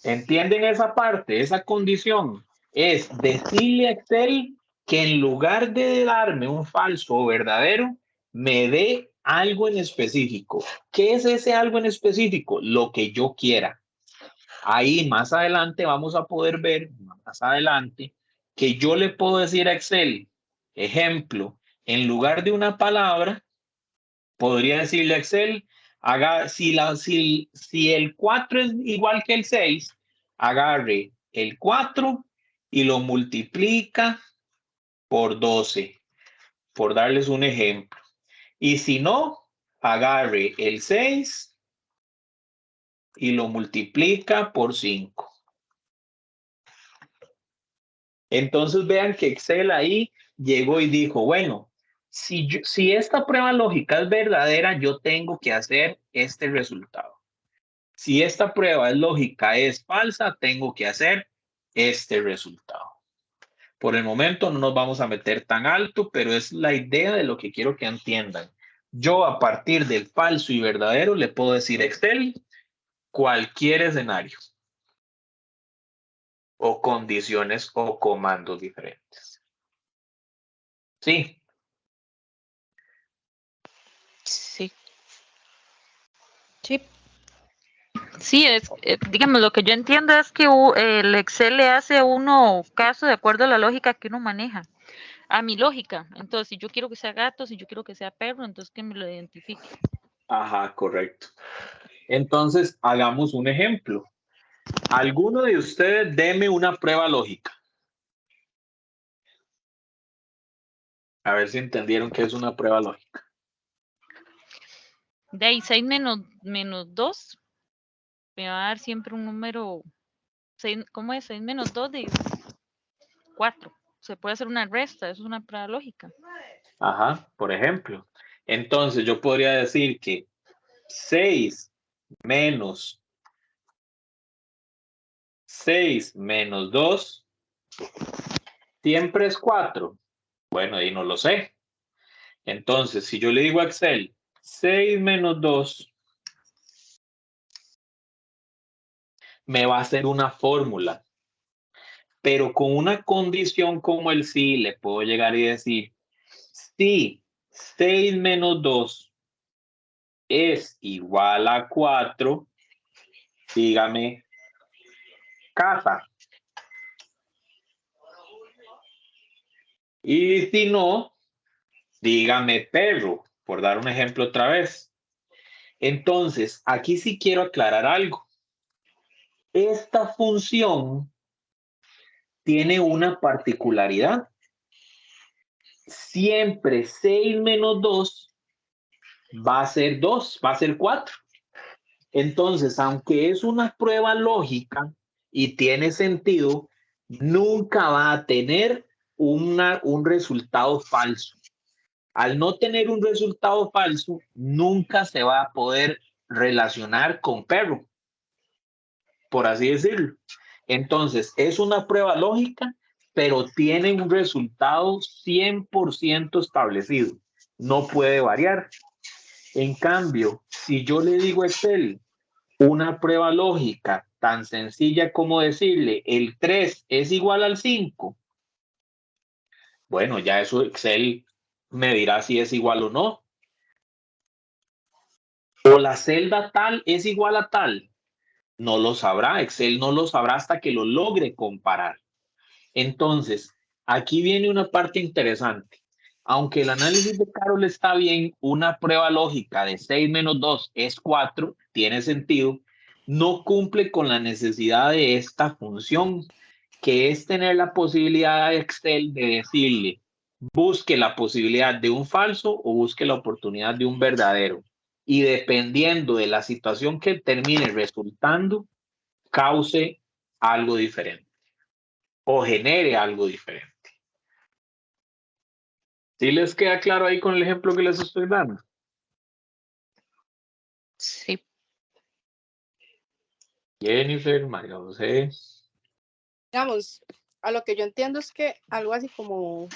¿Entienden esa parte? Esa condición es decirle a Excel que en lugar de darme un falso o verdadero, me dé algo en específico. ¿Qué es ese algo en específico? Lo que yo quiera. Ahí más adelante vamos a poder ver, más adelante, que yo le puedo decir a Excel, ejemplo, en lugar de una palabra, podría decirle a Excel, si el 4 es igual que el 6, agarre el 4 y lo multiplica por 12, por darles un ejemplo. Y si no, agarre el 6 y lo multiplica por 5. Entonces vean que Excel ahí llegó y dijo, bueno, si esta prueba lógica es verdadera, yo tengo que hacer este resultado. Si esta prueba es lógica, es falsa, tengo que hacer este resultado. Por el momento no nos vamos a meter tan alto, pero es la idea de lo que quiero que entiendan. Yo a partir del falso y verdadero le puedo decir a Excel cualquier escenario o condiciones o comandos diferentes. Sí. Sí. Sí. Sí, digamos, lo que yo entiendo es que el Excel le hace a uno caso de acuerdo a la lógica que uno maneja. A mi lógica. Entonces, si yo quiero que sea gato, si yo quiero que sea perro, entonces que me lo identifique. Ajá, correcto. Entonces, hagamos un ejemplo. Alguno de ustedes deme una prueba lógica. A ver si entendieron qué es una prueba lógica. De ahí 6 menos 2 me va a dar siempre un número. 6, ¿cómo es? 6 menos 2 de 4. Se puede hacer una resta, eso es una prueba lógica. Ajá, por ejemplo. Entonces, yo podría decir que 6 menos 2 siempre es 4. Bueno, ahí no lo sé. Entonces, si yo le digo a Excel 6 menos 2, me va a hacer una fórmula. Pero con una condición como el sí, le puedo llegar y decir, si 6 menos 2 es igual a 4, dígame casa. Y si no, dígame perro, por dar un ejemplo otra vez. Entonces, aquí sí quiero aclarar algo. Esta función tiene una particularidad. Siempre 6 menos 2 va a ser 2, va a ser 4. Entonces, aunque es una prueba lógica y tiene sentido, nunca va a tener un resultado falso. Al no tener un resultado falso, nunca se va a poder relacionar con perro, por así decirlo. Entonces, es una prueba lógica pero tiene un resultado 100% establecido. No puede variar. En cambio, si yo le digo a Excel una prueba lógica tan sencilla como decirle el 3 es igual al 5, bueno, ya eso Excel me dirá si es igual o no. O la celda tal es igual a tal. No lo sabrá, Excel no lo sabrá hasta que lo logre comparar. Entonces, aquí viene una parte interesante. Aunque el análisis de Carol está bien, una prueba lógica de 6 menos 2 es 4, tiene sentido, no cumple con la necesidad de esta función, que es tener la posibilidad de Excel de decirle, busque la posibilidad de un falso o busque la oportunidad de un verdadero. Y dependiendo de la situación que termine resultando, cause algo diferente o genere algo diferente. ¿Sí les queda claro ahí con el ejemplo que les estoy dando? Sí. Jennifer, María José. Digamos, a lo que yo entiendo es que algo así como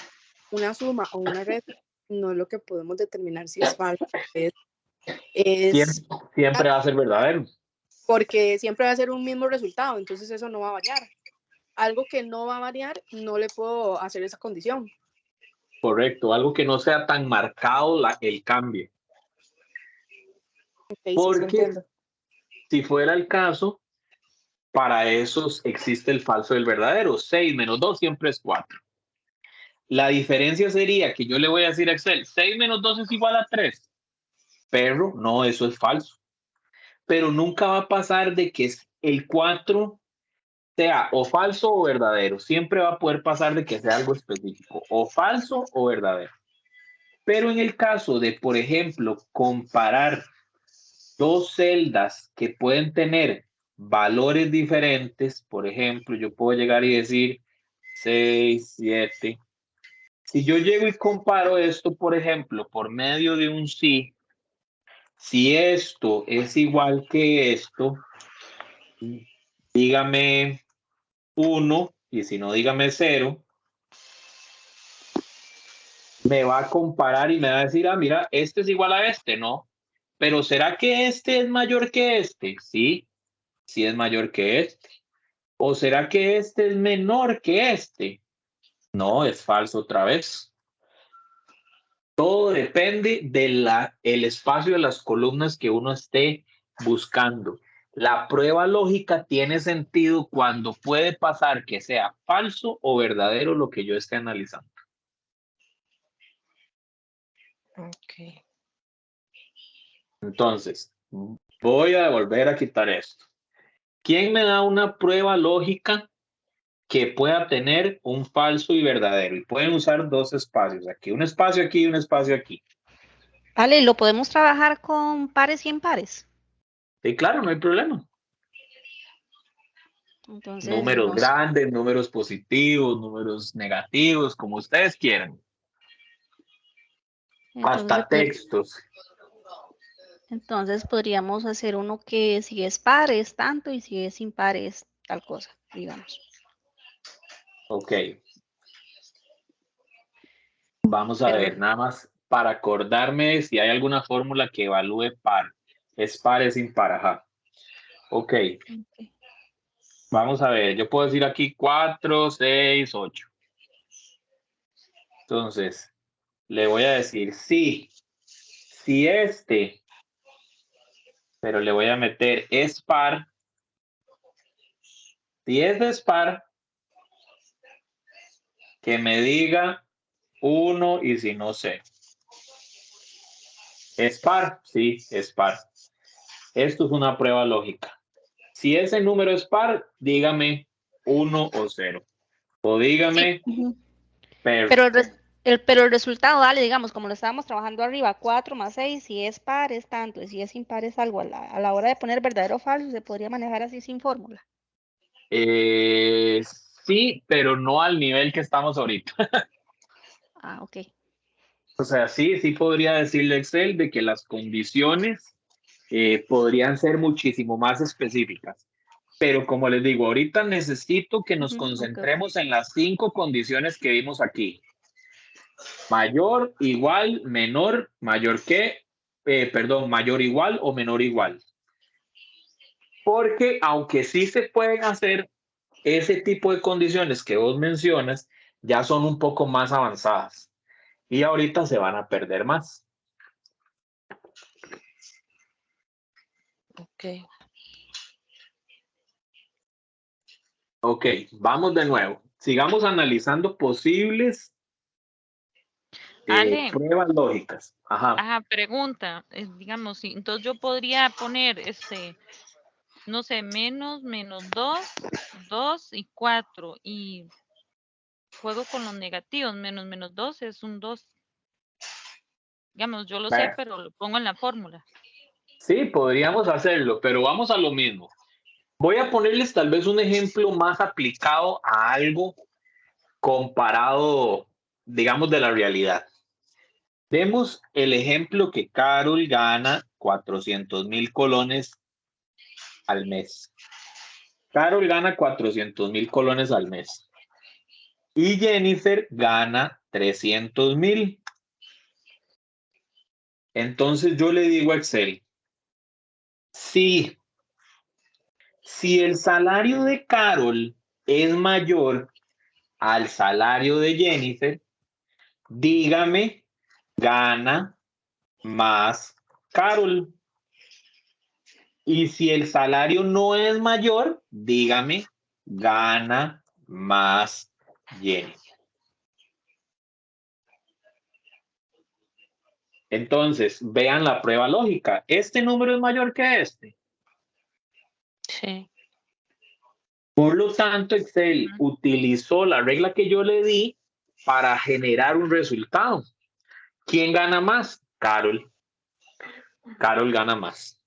una suma o una red no es lo que podemos determinar si es falso. Es Siempre va a ser verdadero. porque siempre va a ser un mismo resultado, entonces eso no va a variar. Algo que no va a variar, no le puedo hacer esa condición. Correcto, algo que no sea tan marcado el cambio. Okay, Porque sí, si fuera el caso, para eso existe el falso y el verdadero. 6 menos 2 siempre es 4. La diferencia sería que yo le voy a decir a Excel, 6 menos 2 es igual a 3. Pero no, eso es falso. Pero nunca va a pasar de que el 4 sea o falso o verdadero. Siempre va a poder pasar de que sea algo específico, o falso o verdadero. Pero en el caso de, por ejemplo, comparar dos celdas que pueden tener valores diferentes, por ejemplo, yo puedo llegar y decir 6, 7. Si yo llego y comparo esto, por ejemplo, por medio de un sí, si esto es igual que esto, dígame 1 y si no, dígame 0, me va a comparar y me va a decir, mira, este es igual a este, ¿no? Pero ¿será que este es mayor que este? Sí, sí es mayor que este. ¿O será que este es menor que este? No, es falso otra vez. Todo depende de el espacio de las columnas que uno esté buscando. La prueba lógica tiene sentido cuando puede pasar que sea falso o verdadero lo que yo esté analizando. Ok. Entonces, voy a volver a quitar esto. ¿Quién me da una prueba lógica que pueda tener un falso y verdadero? Y pueden usar dos espacios aquí, un espacio aquí y un espacio aquí. Vale, ¿lo podemos trabajar con pares y impares? Sí, claro, no hay problema. Entonces, Números grandes, números positivos, números negativos, como ustedes quieran. Hasta textos. Entonces podríamos hacer uno que si es par es tanto y si es impar es tal cosa, digamos. Ok. Vamos a ver, nada más para acordarme si hay alguna fórmula que evalúe par. Es par, es impar, ajá. Ok. Vamos a ver, yo puedo decir aquí 4, 6, 8. Entonces, le voy a decir sí. Si este, pero le voy a meter es par. Si es par, que me diga 1 y si no sé. ¿Es par? Sí, es par. Esto es una prueba lógica. Si ese número es par, dígame 1 o 0. O dígame per. Pero el resultado, dale, digamos, como lo estábamos trabajando arriba, 4 más 6, si es par es tanto, y si es impar es algo. A la hora de poner verdadero o falso, se podría manejar así sin fórmula. Sí, pero no al nivel que estamos ahorita. Ah, ok. O sea, sí podría decirle Excel de que las condiciones podrían ser muchísimo más específicas. Pero como les digo, ahorita necesito que nos Ujú, ok, ok. concentremos en las 5 condiciones que vimos aquí. Mayor, igual, menor, mayor que, mayor igual o menor igual. Porque aunque sí se pueden hacer ese tipo de condiciones que vos mencionas, ya son un poco más avanzadas y ahorita se van a perder más. Ok. Ok, vamos de nuevo. Sigamos analizando posibles Ale, pruebas lógicas. Ajá. pregunta, digamos, entonces yo podría poner, no sé, menos 2, 2 y 4, y juego con los negativos, menos 2 es un 2. Digamos, yo lo sé, Vaya, pero lo pongo en la fórmula. sí, podríamos hacerlo, pero vamos a lo mismo. Voy a ponerles tal vez un ejemplo más aplicado a algo comparado, digamos, de la realidad. Vemos el ejemplo que Carol gana 400,000 colones al mes. Carol gana 400,000 colones al mes. Y Jennifer gana 300,000. Entonces yo le digo a Excel, si el salario de Carol es mayor al salario de Jennifer, dígame, gana más Carol. Y si el salario no es mayor, dígame, gana más Jennifer. Entonces, vean la prueba lógica. ¿Este número es mayor que este? Sí. Por lo tanto, Excel utilizó la regla que yo le di para generar un resultado. ¿Quién gana más? Carol. Carol gana más.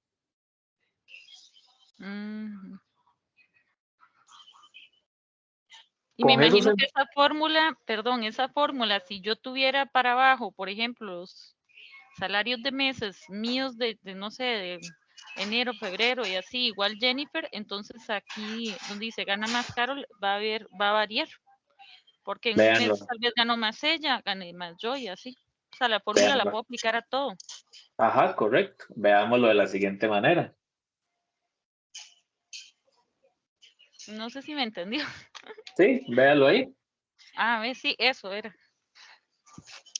Y me Con eso imagino se... que esa fórmula, si yo tuviera para abajo, por ejemplo, los salarios de meses míos de no sé, de enero, febrero y así, igual Jennifer, entonces aquí donde dice gana más Carol, va a variar, porque en un Véanlo, mes tal vez ganó más ella, gané más yo y así. O sea, la fórmula la véanlo. puedo aplicar a todo. Ajá, correcto. Veámoslo de la siguiente manera. No sé si me entendió. Sí, véalo ahí. A ver, sí, eso era.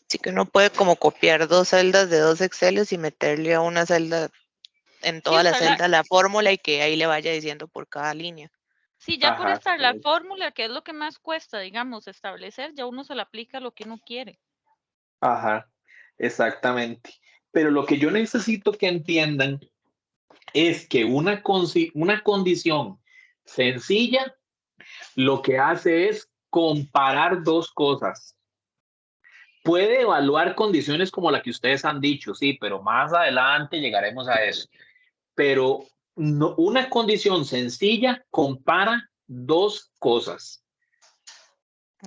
Sí que uno puede como copiar dos celdas de dos Exceles y meterle a una celda en Sí, toda la usarla. celda la fórmula y que ahí le vaya diciendo por cada línea. Sí, ya por Ajá, estar la correcto. fórmula, que es lo que más cuesta, digamos, establecer, ya uno se la aplica a lo que uno quiere. Ajá, exactamente. Pero lo que yo necesito que entiendan es que una condición sencilla lo que hace es comparar dos cosas. Puede evaluar condiciones como la que ustedes han dicho, sí, pero más adelante llegaremos a eso. Pero no, una condición sencilla compara dos cosas.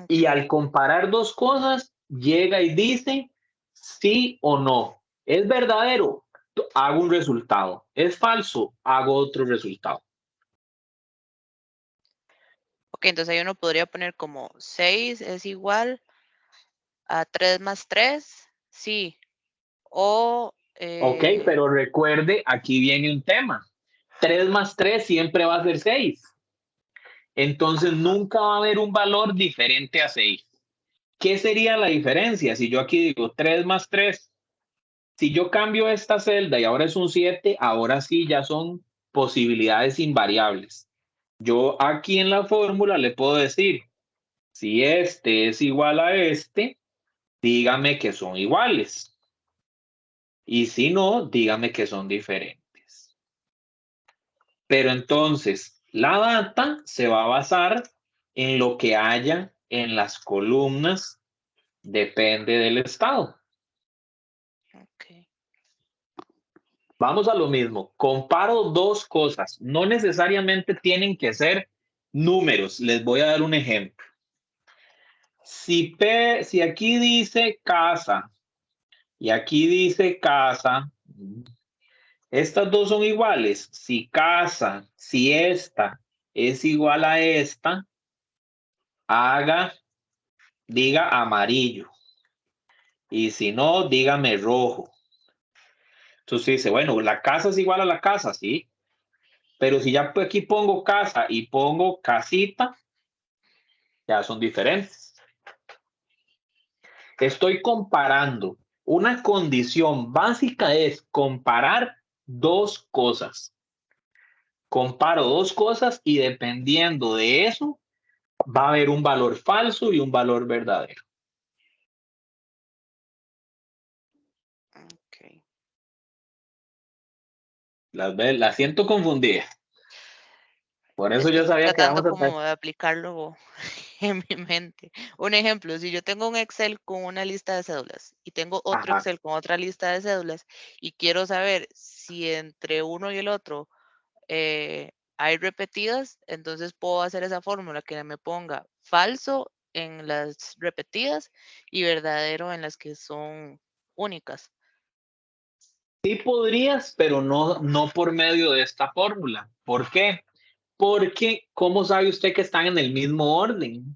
Y al comparar dos cosas, llega y dice sí o no. ¿Es verdadero? Hago un resultado. ¿Es falso? Hago otro resultado. Ok, entonces ahí uno podría poner como 6 es igual a 3 más 3, sí. O, Ok, pero recuerde, aquí viene un tema. 3 más 3 siempre va a ser 6. Entonces ajá, nunca va a haber un valor diferente a 6. ¿Qué sería la diferencia? Si yo aquí digo 3 más 3, si yo cambio esta celda y ahora es un 7, ahora sí ya son posibilidades invariables. Yo aquí en la fórmula le puedo decir, si este es igual a este, dígame que son iguales. Y si no, dígame que son diferentes. Pero entonces, la data se va a basar en lo que haya en las columnas, depende del estado. ok. Vamos a lo mismo, comparo dos cosas, no necesariamente tienen que ser números, les voy a dar un ejemplo. Si aquí dice casa y aquí dice casa, estas dos son iguales. Si casa, si esta es igual a esta, diga amarillo. Y si no, dígame rojo. Entonces dice, bueno, la casa es igual a la casa, sí. Pero si ya aquí pongo casa y pongo casita, ya son diferentes. Estoy comparando. Una condición básica es comparar dos cosas. Comparo dos cosas y dependiendo de eso, va a haber un valor falso y un valor verdadero. Ok. Las siento confundidas. Por eso Es que yo estoy sabía que tratando vamos a como de aplicarlo en mi mente. Un ejemplo, si yo tengo un Excel con una lista de cédulas y tengo otro Ajá. Excel con otra lista de cédulas y quiero saber si entre uno y el otro hay repetidas, entonces puedo hacer esa fórmula que me ponga falso en las repetidas y verdadero en las que son únicas. Sí podrías, pero no por medio de esta fórmula. ¿Por qué? Porque, ¿cómo sabe usted que están en el mismo orden? Ok,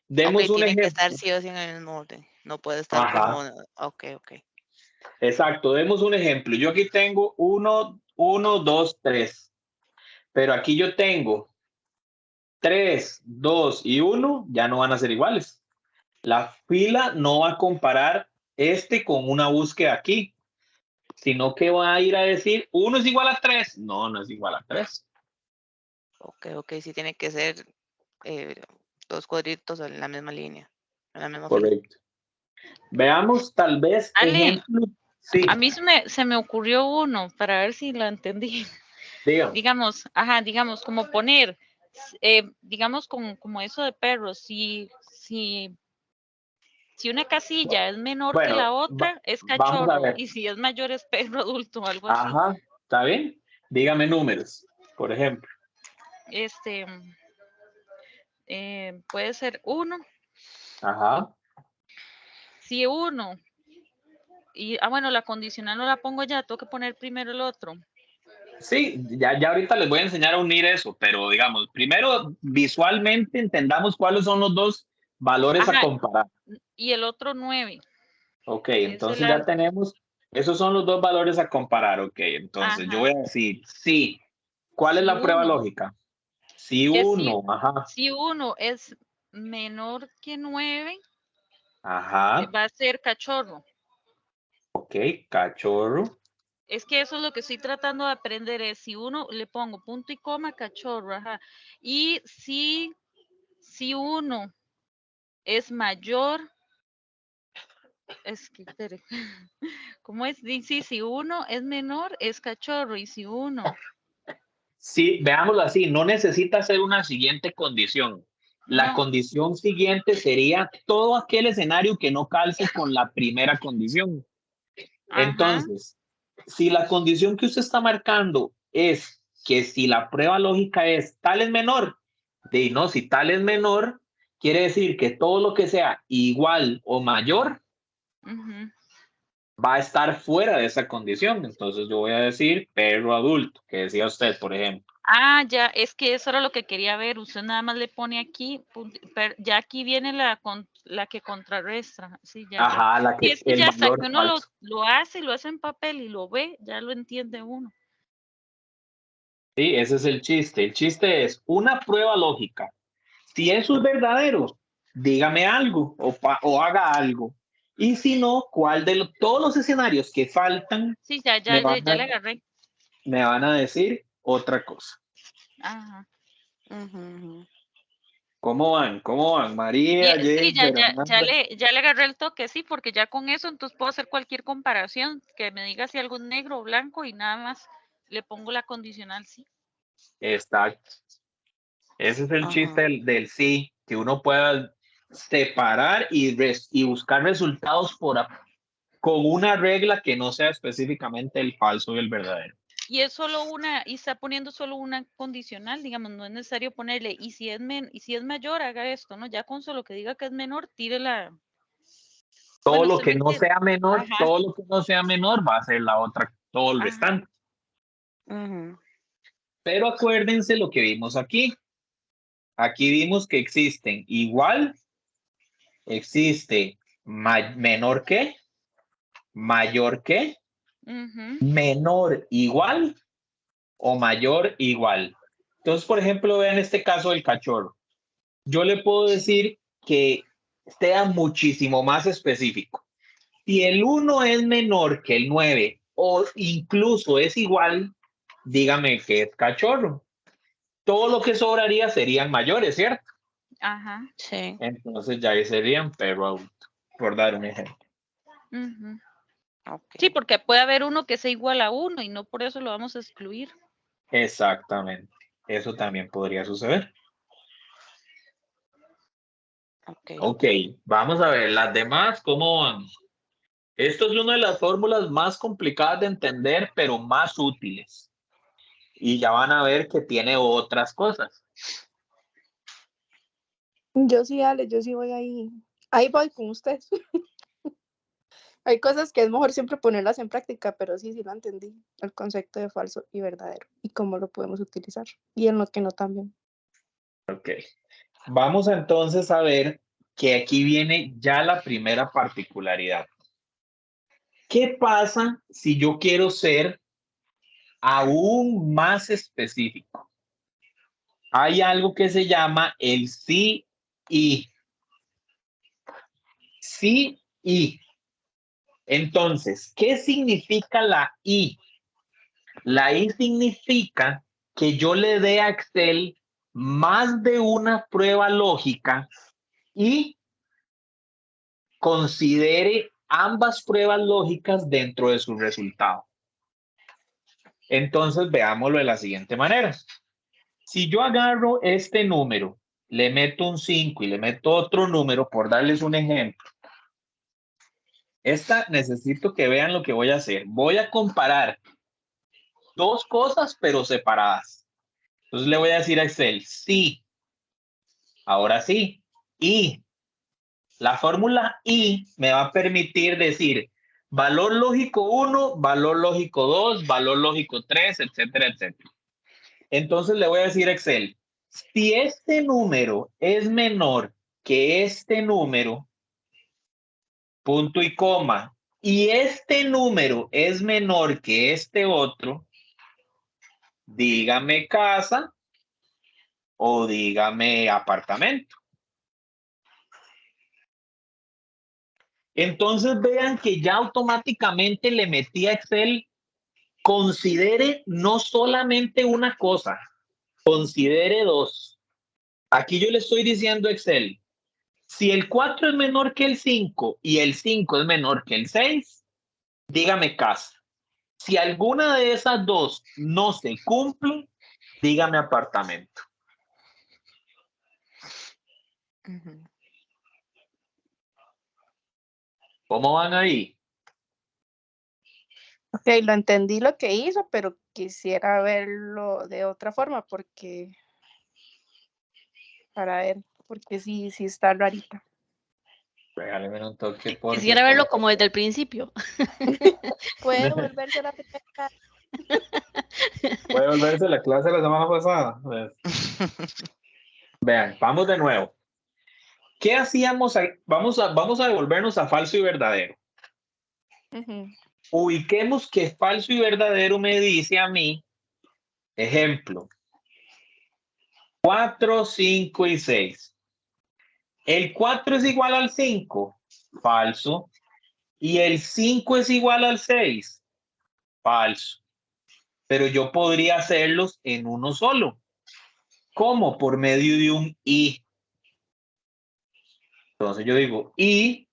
Demos un tienen que estar ejemplo. sí o sí en el mismo orden. No puede estar como. Ajá, Ok, ok. exacto. Demos un ejemplo. Yo aquí tengo 1, 2, 3. Pero aquí yo tengo 3, 2 y 1, ya no van a ser iguales. La fila no va a comparar este con una búsqueda aquí, sino que va a ir a decir 1 es igual a 3. No, no es igual a 3. Ok, ok. Sí tiene que ser eh, dos cuadritos en la misma línea, en la misma fila. Correcto. Veamos tal vez Ale, ejemplos. Sí, a mí se me ocurrió uno para ver si lo entendí. diga. Digamos, como poner, digamos, como eso de perros, si una casilla es menor que Bueno, la otra, es vamos a cachorro, ver. y si es mayor es perro adulto, algo así. Ajá, ¿está bien? Dígame números, por ejemplo. Este, puede ser 1, Ajá. si 1, y, bueno, la condicional no la pongo ya, tengo que poner primero el otro. Sí, ya ahorita les voy a enseñar a unir eso, pero digamos, primero visualmente entendamos cuáles son los dos valores a Ajá, comparar. y el otro 9, Ok, es el entonces ya alto. tenemos, esos son los dos valores a comparar. Ok, entonces yo Ajá, voy a decir, sí. ¿Cuál es si la prueba 1, lógica? Si que uno, ajá, si 1 es menor que 9, ajá, va a ser cachorro. ok, cachorro, Es que eso es lo que estoy tratando de aprender, es si uno le pongo punto y coma, cachorro, ajá. Y si uno es mayor, es que, espere, ¿cómo es? Sí, si uno es menor, es cachorro, y si uno, sí, veámoslo así, no necesita ser una siguiente condición. La no, condición siguiente sería todo aquel escenario que no calce con la primera condición. ajá, Entonces, si la condición que usted está marcando es que si la prueba lógica es tal es menor, de no, si tal es menor, quiere decir que todo lo que sea igual o mayor ujú. va a estar fuera de esa condición. Entonces yo voy a decir perro adulto, que decía usted, por ejemplo. Ah, ya, es que eso era lo que quería ver. Usted nada más le pone aquí, ya aquí viene la que contrarrestra. Sí, ya. Ajá, Y es que el ya hasta valor que uno falso. lo hace en papel y lo ve, ya lo entiende uno. Sí, ese es el chiste. El chiste es una prueba lógica. Si eso es verdadero, dígame algo o haga algo. Y si no, ¿cuál de todos los escenarios que faltan Sí, me van ya le agarré. me van a decir otra cosa? Ajá. Ujú, ujú. ¿Cómo van? ¿Cómo van? María, Bien, sí, Jane, Fernanda. ya le agarré el toque, sí, porque ya con eso entonces puedo hacer cualquier comparación, que me diga si algo es negro o blanco y nada más le pongo la condicional, sí. Exacto. Ese es el chiste Ajá. del sí, que uno pueda separar y buscar resultados con una regla que no sea específicamente el falso y el verdadero. Y es solo una, y está poniendo solo una condicional, digamos, no es necesario ponerle, y si es mayor, haga esto, ¿no? Ya con solo que diga que es menor, tire la. Todo Bueno, lo usted me que no entiende. sea menor, Ajá, todo lo que no sea menor va a ser la otra, todo el ajá. restante. Ujú. Pero acuérdense lo que vimos aquí. Aquí vimos que existen igual, existe menor que, mayor que, Ujú. menor igual o mayor igual. Entonces, por ejemplo, vean este caso del cachorro. Yo le puedo decir que sea muchísimo más específico. Si el 1 es menor que el 9 o incluso es igual, dígame que es cachorro. Todo lo que sobraría serían mayores, ¿cierto? Ajá. Sí. Entonces ya ahí serían perro adulto, por dar un ejemplo. Ujú. Ok. Sí, porque puede haber uno que sea igual a 1 y no por eso lo vamos a excluir. Exactamente. Eso también podría suceder. Ok. Ok, vamos a ver las demás, ¿cómo van? Esto es una de las fórmulas más complicadas de entender, pero más útiles. Y ya van a ver que tiene otras cosas. Yo sí, Ale, yo sí voy ahí. Ahí voy con usted. Hay cosas que es mejor siempre ponerlas en práctica, pero sí, sí lo entendí. El concepto de falso y verdadero y cómo lo podemos utilizar. Y en lo que no también. Ok. Vamos entonces a ver que aquí viene ya la primera particularidad. ¿Qué pasa si yo quiero ser aún más específico? Hay algo que se llama el sí y. Sí y. Entonces, ¿qué significa la y? La y significa que yo le dé a Excel más de una prueba lógica y considere ambas pruebas lógicas dentro de su resultado. Entonces, veámoslo de la siguiente manera. Si yo agarro este número, le meto un 5 y le meto otro número, por darles un ejemplo, esta necesito que vean lo que voy a hacer. Voy a comparar dos cosas, pero separadas. Entonces le voy a decir a Excel, sí, ahora sí, y la fórmula y me va a permitir decir valor lógico 1, valor lógico 2, valor lógico 3, etcétera, etcétera. Entonces le voy a decir a Excel, si este número es menor que este número, punto y coma, y este número es menor que este otro, dígame casa o dígame apartamento. Entonces vean que ya automáticamente le metí a Excel, considere no solamente una cosa, considere dos. Aquí yo le estoy diciendo a Excel, si el 4 es menor que el 5 y el 5 es menor que el 6, dígame casa. Si alguna de esas dos no se cumple, dígame apartamento. Ujú. ¿Cómo van ahí? Ok, lo entendí lo que hizo, pero quisiera verlo de otra forma porque para ver, porque sí, sí está rarita. Regáleme un toque porque Quisiera verlo como desde el principio. Puede volverse la primera. puede volverse la clase de la semana pasada. Vean, vamos de nuevo. ¿Qué hacíamos? Vamos a devolvernos a falso y verdadero. Ujú. Ubiquemos que falso y verdadero me dice a mí, ejemplo, 4, 5 y 6. El 4 es igual al 5, falso. Y el 5 es igual al 6, falso. Pero yo podría hacerlos en uno solo. ¿Cómo? Por medio de un y. Entonces yo digo, y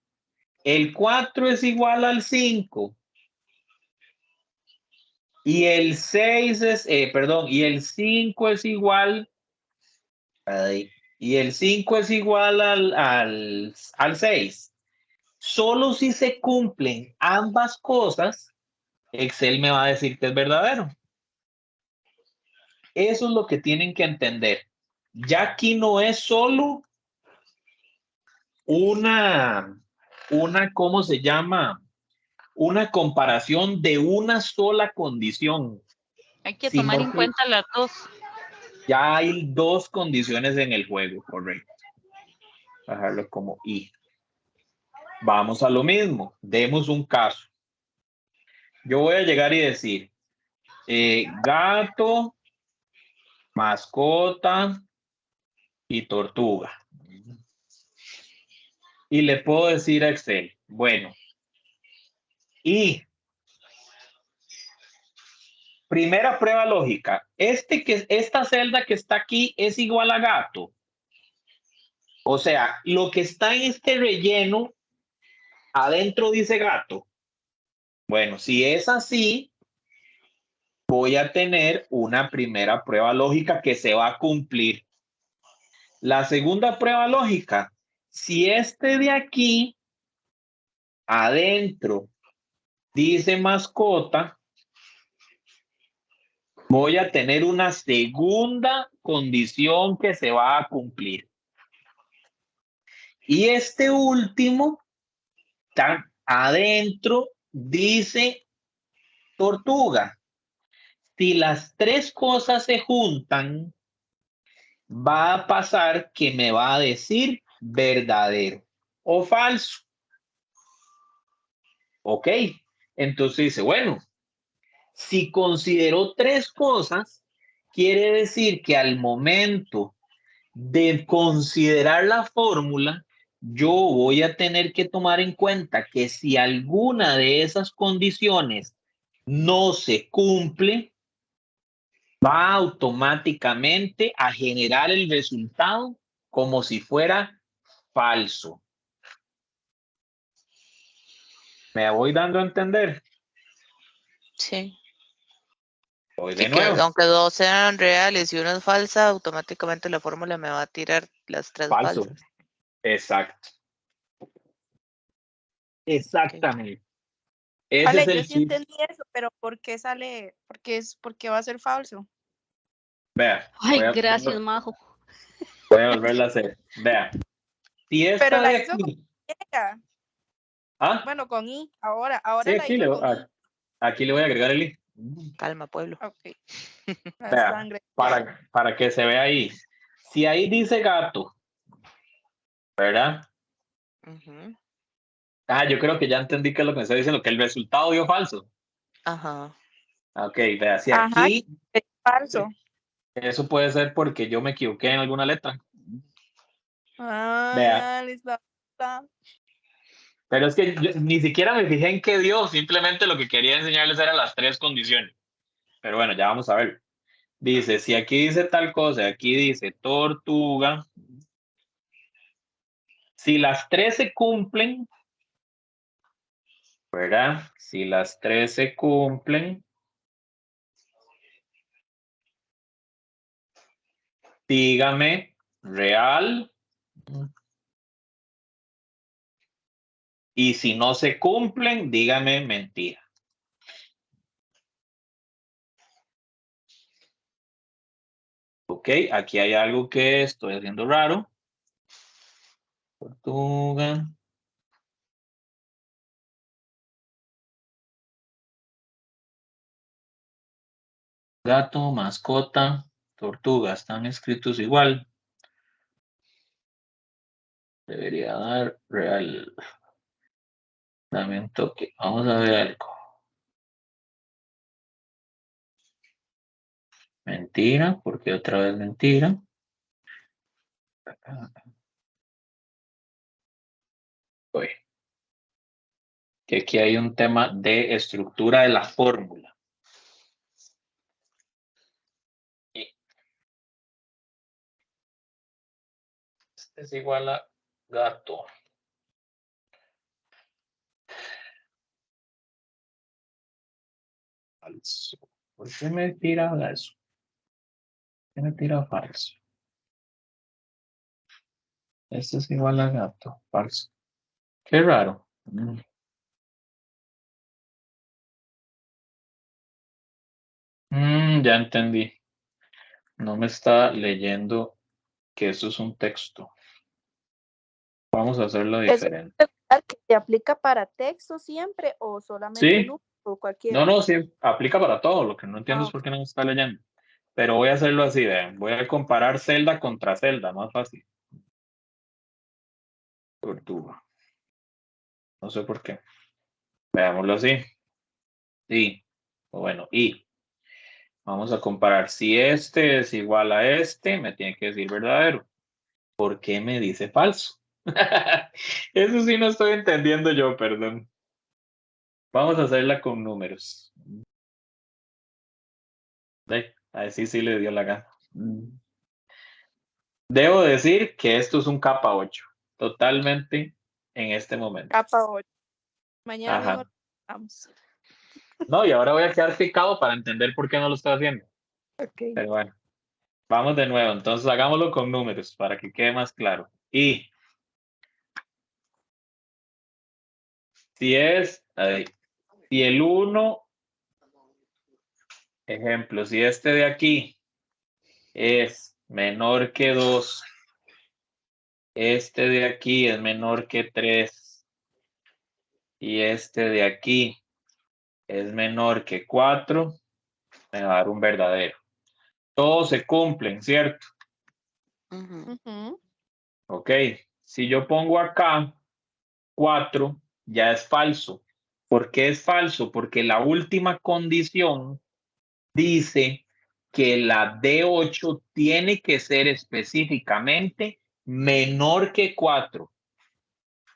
el 4 es igual al 5. Y el 6 es, perdón, y el 5 es igual, y el 5 es igual al 6. Solo si se cumplen ambas cosas, Excel me va a decir que es verdadero. Eso es lo que tienen que entender. Ya aquí no es solo ¿cómo se llama? Una comparación de una sola condición. Hay que sino tomar en que cuenta las dos. ya hay dos condiciones en el juego, correcto. Dejarlo como I. Vamos a lo mismo. Demos un caso. Yo voy a llegar y decir, gato, mascota y tortuga. Y le puedo decir a Excel, bueno, y primera prueba lógica, esta celda que está aquí es igual a gato. O sea, lo que está en este relleno, adentro dice gato. Bueno, si es así, voy a tener una primera prueba lógica que se va a cumplir. La segunda prueba lógica, si este de aquí, adentro, dice mascota, voy a tener una segunda condición que se va a cumplir. Y este último, tan adentro, dice tortuga. Si las tres cosas se juntan, va a pasar que me va a decir verdadero o falso. Ok, entonces dice, bueno, si consideró tres cosas, quiere decir que al momento de considerar la fórmula, yo voy a tener que tomar en cuenta que si alguna de esas condiciones no se cumple, va automáticamente a generar el resultado como si fuera falso. ¿Me voy dando a entender? Sí. Voy Sí, de que nuevo. aunque dos sean reales y una es falsa, automáticamente la fórmula me va a tirar las tres Falso. falsas. Exacto. Exactamente. Ese Ale, es yo el sí chiste. entendí eso, pero ¿por qué sale? ¿Por qué va a ser falso? Vea, Ay, gracias, Majo. voy a volverla a hacer. Vea, si Pero esta la de hizo con aquí. Y. ¿Ah? Bueno, con I. Sí, Ahora la hizo con I. aquí le voy a agregar el i. Calma, pueblo. Ok. La Vea, sangre. para que se vea ahí. Si ahí dice gato, ¿verdad? Ujú. Ah, yo creo que ya entendí qué es lo que me está diciendo, que el resultado dio falso. Ajá. Ok, vea, si Ajá, aquí, es falso. eso puede ser porque yo me equivoqué en alguna letra. Ah, Vea, ya, está. pero es que yo ni siquiera me fijé en qué dio, simplemente lo que quería enseñarles eran las tres condiciones. Pero bueno, ya vamos a ver. Dice, si aquí dice tal cosa, aquí dice tortuga. Si las tres se cumplen, ¿verdad? Si las tres se cumplen, dígame real. Y si no se cumplen, dígame mentira. Ok, aquí hay algo que estoy haciendo raro. Tortuga. Gato, mascota, tortuga, están escritos igual. Debería dar real. Dame un toque. Vamos a ver algo. Mentira, porque otra vez mentira. Uy. Que aquí hay un tema de estructura de la fórmula. Este es igual a gato. Falso. ¿Por qué me tira eso? ¿Por qué me tira falso? Este es igual a gato. Falso. Qué raro. Ya entendí. No me está leyendo que eso es un texto. Vamos a hacerlo ¿Eso diferente. que se aplica para texto siempre o solamente Sí, números? o cualquiera. No, sí, aplica para todo. Lo que no entiendo Ah, es por qué no me está leyendo. Pero voy a hacerlo así, vean. Voy a comparar celda contra celda, más fácil. Tortuga. No sé por qué. Veámoslo así. Sí. O bueno, y vamos a comparar. Si este es igual a este, me tiene que decir verdadero. ¿Por qué me dice falso? Eso sí no estoy entendiendo yo, perdón. Vamos a hacerla con números. Así sí le dio la gana. Debo decir que esto es un capa 8. Totalmente en este momento. capa 8. Mañana mismo Ajá. lo vamos. No, y ahora voy a quedar picado para entender por qué no lo estoy haciendo. Ok. Pero bueno, vamos de nuevo. Entonces hagámoslo con números para que quede más claro. Y si es, si el 1, ejemplo, si este de aquí es menor que 2, este de aquí es menor que 3 y este de aquí es menor que 4, me va a dar un verdadero. Todos se cumplen, ¿cierto? Ujú. Ujú. Ok. Si yo pongo acá 4, ya es falso. ¿Por qué es falso? Porque la última condición dice que la D8 tiene que ser específicamente menor que 4.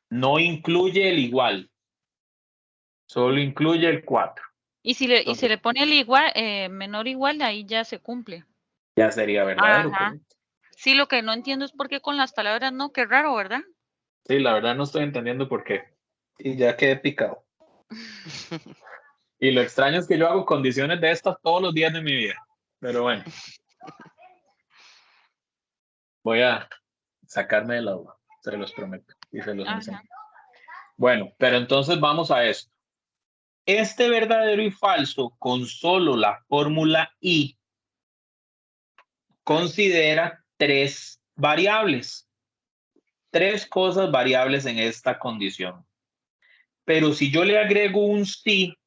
No incluye el igual, solo incluye el 4. Y si se Entonces, le pone el igual, menor igual, ahí ya se cumple. ya sería verdadero, Ajá. correcto. Sí, lo que no entiendo es por qué con las palabras no, qué raro, ¿verdad? Sí, la verdad no estoy entendiendo por qué. Y ya quedé picado. Y lo extraño es que yo hago condiciones de estas todos los días de mi vida. Pero bueno, voy a sacarme de la duda, se los prometo y se los enseño. Ajá. Bueno, pero entonces vamos a esto. Este verdadero y falso con solo la fórmula I considera 3 variables, 3 cosas variables en esta condición. Pero si yo le agrego un sí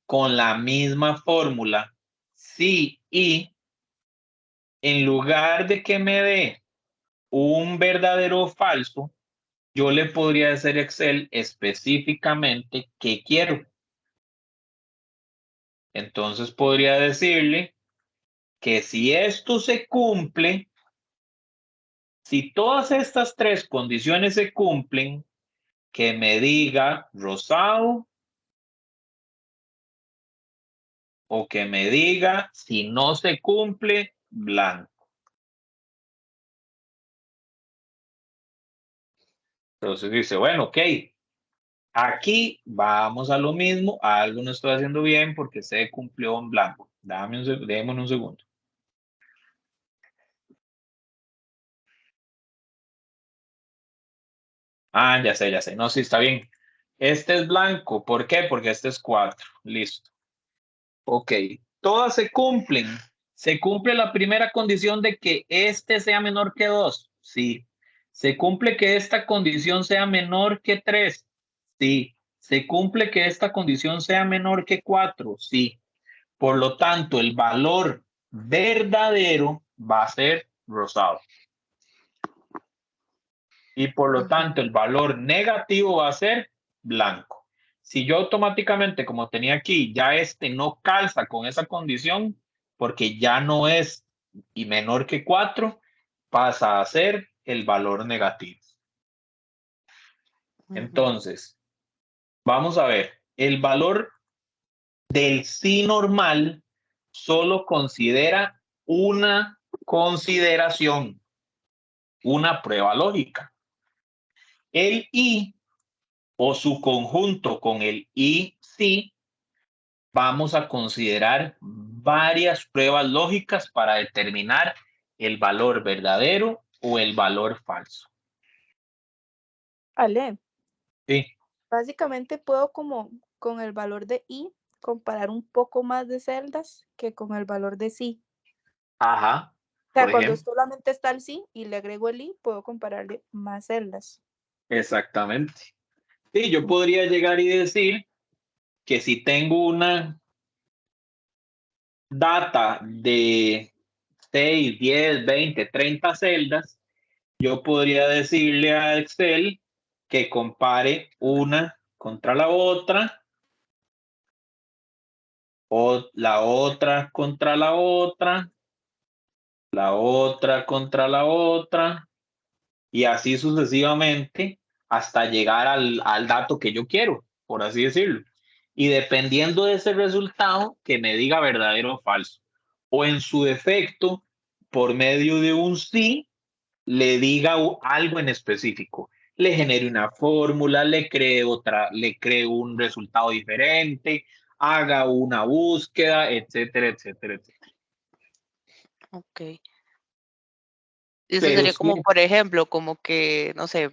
con la misma fórmula, sí y, en lugar de que me dé un verdadero o falso, yo le podría hacer Excel específicamente qué quiero. Entonces podría decirle que si esto se cumple, si todas estas 3 condiciones se cumplen, que me diga rosado o que me diga si no se cumple blanco. Entonces dice, bueno, ok, aquí vamos a lo mismo, algo no estoy haciendo bien porque se cumplió en blanco. Démosle un segundo. Ah, ya sé, ya sé. No, sí, está bien. Este es blanco. ¿Por qué? Porque este es 4. Listo. Ok. Todas se cumplen. ¿Se cumple la primera condición de que este sea menor que 2? Sí. ¿Se cumple que esta condición sea menor que 3? Sí. ¿Se cumple que esta condición sea menor que 4? Sí. Por lo tanto, el valor verdadero va a ser rosado. Y por lo tanto, el valor negativo va a ser blanco. Si yo automáticamente, como tenía aquí, ya este no calza con esa condición, porque ya no es y menor que 4, pasa a ser el valor negativo. Entonces, vamos a ver, el valor del sí normal solo considera una consideración, una prueba lógica. El y o su conjunto con el y sí, vamos a considerar varias pruebas lógicas para determinar el valor verdadero o el valor falso. Ale, Sí, básicamente puedo como con el valor de I comparar un poco más de celdas que con el valor de sí. ajá, O por sea, cuando ejemplo, solamente está el sí y le agrego el I, puedo compararle más celdas. exactamente. Sí, yo podría llegar y decir que si tengo una data de 6, 10, 20, 30 celdas, yo podría decirle a Excel que compare una contra la otra, o la otra contra la otra contra la otra, y así sucesivamente hasta llegar al dato que yo quiero, por así decirlo. Y dependiendo de ese resultado, que me diga verdadero o falso. O en su defecto, por medio de un sí, le diga algo en específico. Le genere una fórmula, le cree otra, le cree un resultado diferente, haga una búsqueda, etcétera, etcétera, etcétera. Ok. Eso Pero sería sí, como, por ejemplo, como que, no sé,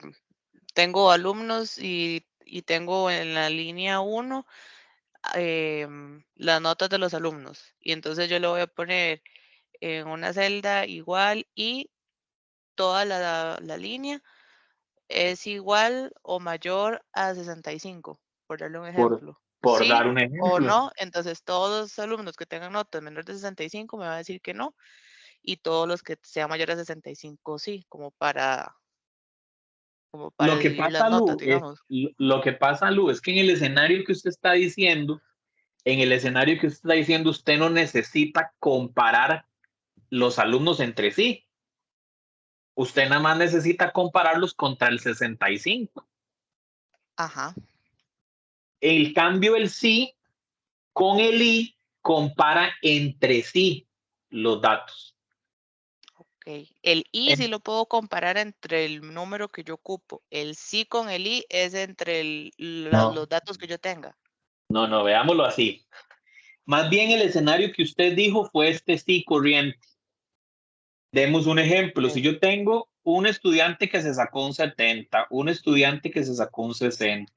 tengo alumnos y tengo en la línea 1 las notas de los alumnos. Y entonces yo le voy a poner en una celda igual y toda la línea es igual o mayor a 65, por darle un por, ejemplo. por dar Sí un o ejemplo. no, entonces todos los alumnos que tengan notas menores de 65 me va a decir que no, y todos los que sean mayores de 65 sí, como para Lo que dividir las pasa, notas, Lu, digamos. lo que pasa, Lu, es que en el escenario que usted está diciendo, usted no necesita comparar los alumnos entre sí. Usted nada más necesita compararlos contra el 65. Ajá, El cambio, el sí, con el i, compara entre sí los datos. ok. El i sí En- lo puedo comparar entre el número que yo ocupo. El sí con el i es entre no, los datos que yo tenga. no, veámoslo así. Más bien el escenario que usted dijo fue este sí corriente. Demos un ejemplo. Si Ok. yo tengo un estudiante que se sacó un 70, un estudiante que se sacó un 60,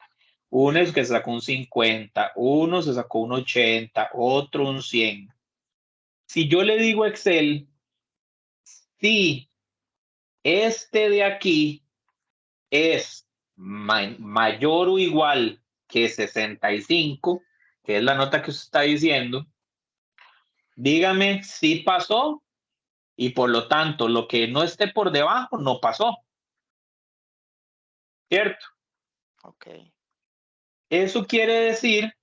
uno que se sacó un 50, uno se sacó un 80, otro un 100. Si yo le digo a Excel, si este de aquí es mayor o igual que 65, que es la nota que usted está diciendo, dígame si pasó, y por lo tanto lo que no esté por debajo no pasó, ¿cierto? Ok. Eso quiere decir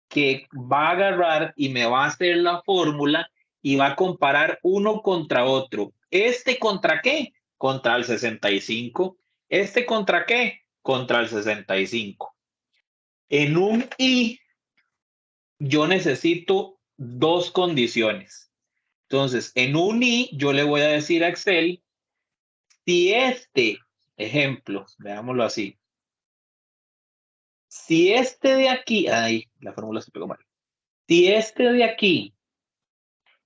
que va a agarrar y me va a hacer la fórmula y va a comparar uno contra otro. ¿Este contra qué? Contra el 65. ¿Este contra qué? Contra el 65. En un y yo necesito dos condiciones. Entonces, en un y yo le voy a decir a Excel, si este ejemplo, veámoslo así, si este de aquí, ay, la fórmula se pegó mal. Si este de aquí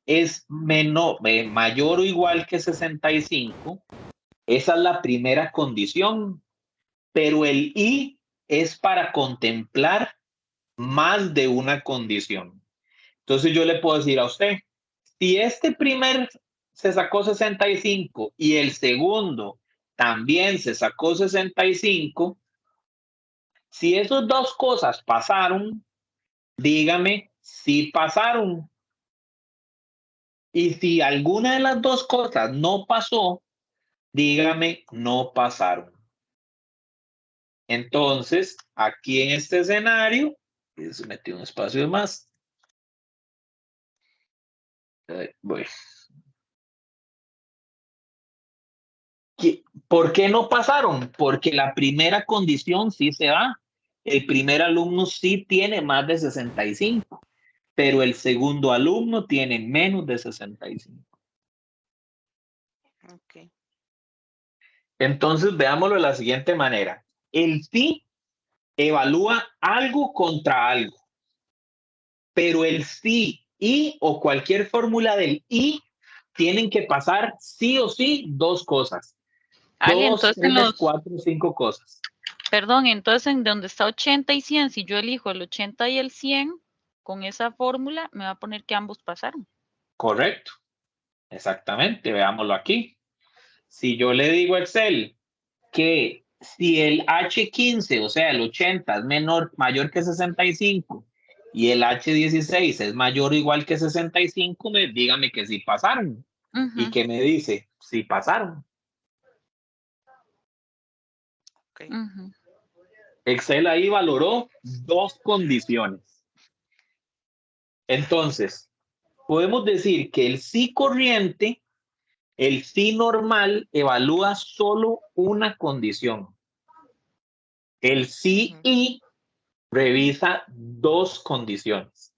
es mayor o igual que 65, esa es la primera condición, pero el y es para contemplar más de una condición. Entonces yo le puedo decir a usted, si este primer se sacó 65 y el segundo también se sacó 65, si esas dos cosas pasaron, dígame si pasaron. Y si alguna de las dos cosas no pasó, dígame no pasaron. Entonces, aquí en este escenario, se metió un espacio más. Voy. ¿Por qué no pasaron? Porque la primera condición sí se da. El primer alumno sí tiene más de 65, pero el segundo alumno tiene menos de 65. Ok. Entonces, veámoslo de la siguiente manera. El sí evalúa algo contra algo, pero el sí y o cualquier fórmula del y tienen que pasar sí o sí dos cosas. Ali, Dos, entonces tres, cuatro, cinco cosas. perdón, entonces en donde está 80 y 100, si yo elijo el 80 y el 100, con esa fórmula me va a poner que ambos pasaron. Correcto. Exactamente. Veámoslo aquí. Si yo le digo a Excel que si el H15, o sea, el 80 es mayor que 65 y el H16 es mayor o igual que 65, dígame que sí pasaron. ¿Y Ujú. qué me dice? Sí pasaron. Ok. Ujú. Excel ahí valoró dos condiciones. Entonces, podemos decir que el sí corriente, el sí normal, evalúa solo una condición. El sí Ujú. y revisa dos condiciones.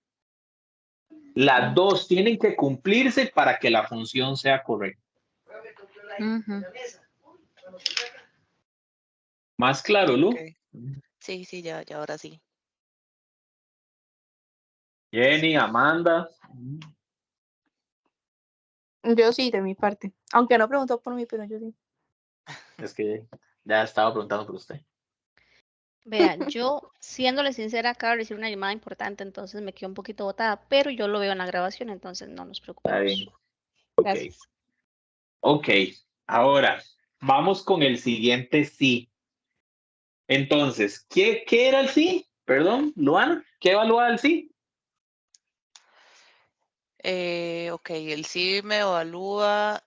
Las dos tienen que cumplirse para que la función sea correcta. Ujú. ¿Más claro, Lu? Ok. Sí, sí, ya ahora sí. Jenny, Amanda. Yo sí, de mi parte. Aunque no preguntó por mí, pero yo sí. Es que ya estaba preguntando por usted. Vea, yo, siéndole sincera, acabo de recibir una llamada importante, entonces me quedo un poquito botada, pero yo lo veo en la grabación, entonces no nos Está bien. preocupemos. Ok. Gracias. Ok. Ahora, vamos con el siguiente sí. Entonces, ¿qué era el sí? Perdón, Luana, ¿qué evalúa el sí? Ok, el sí me evalúa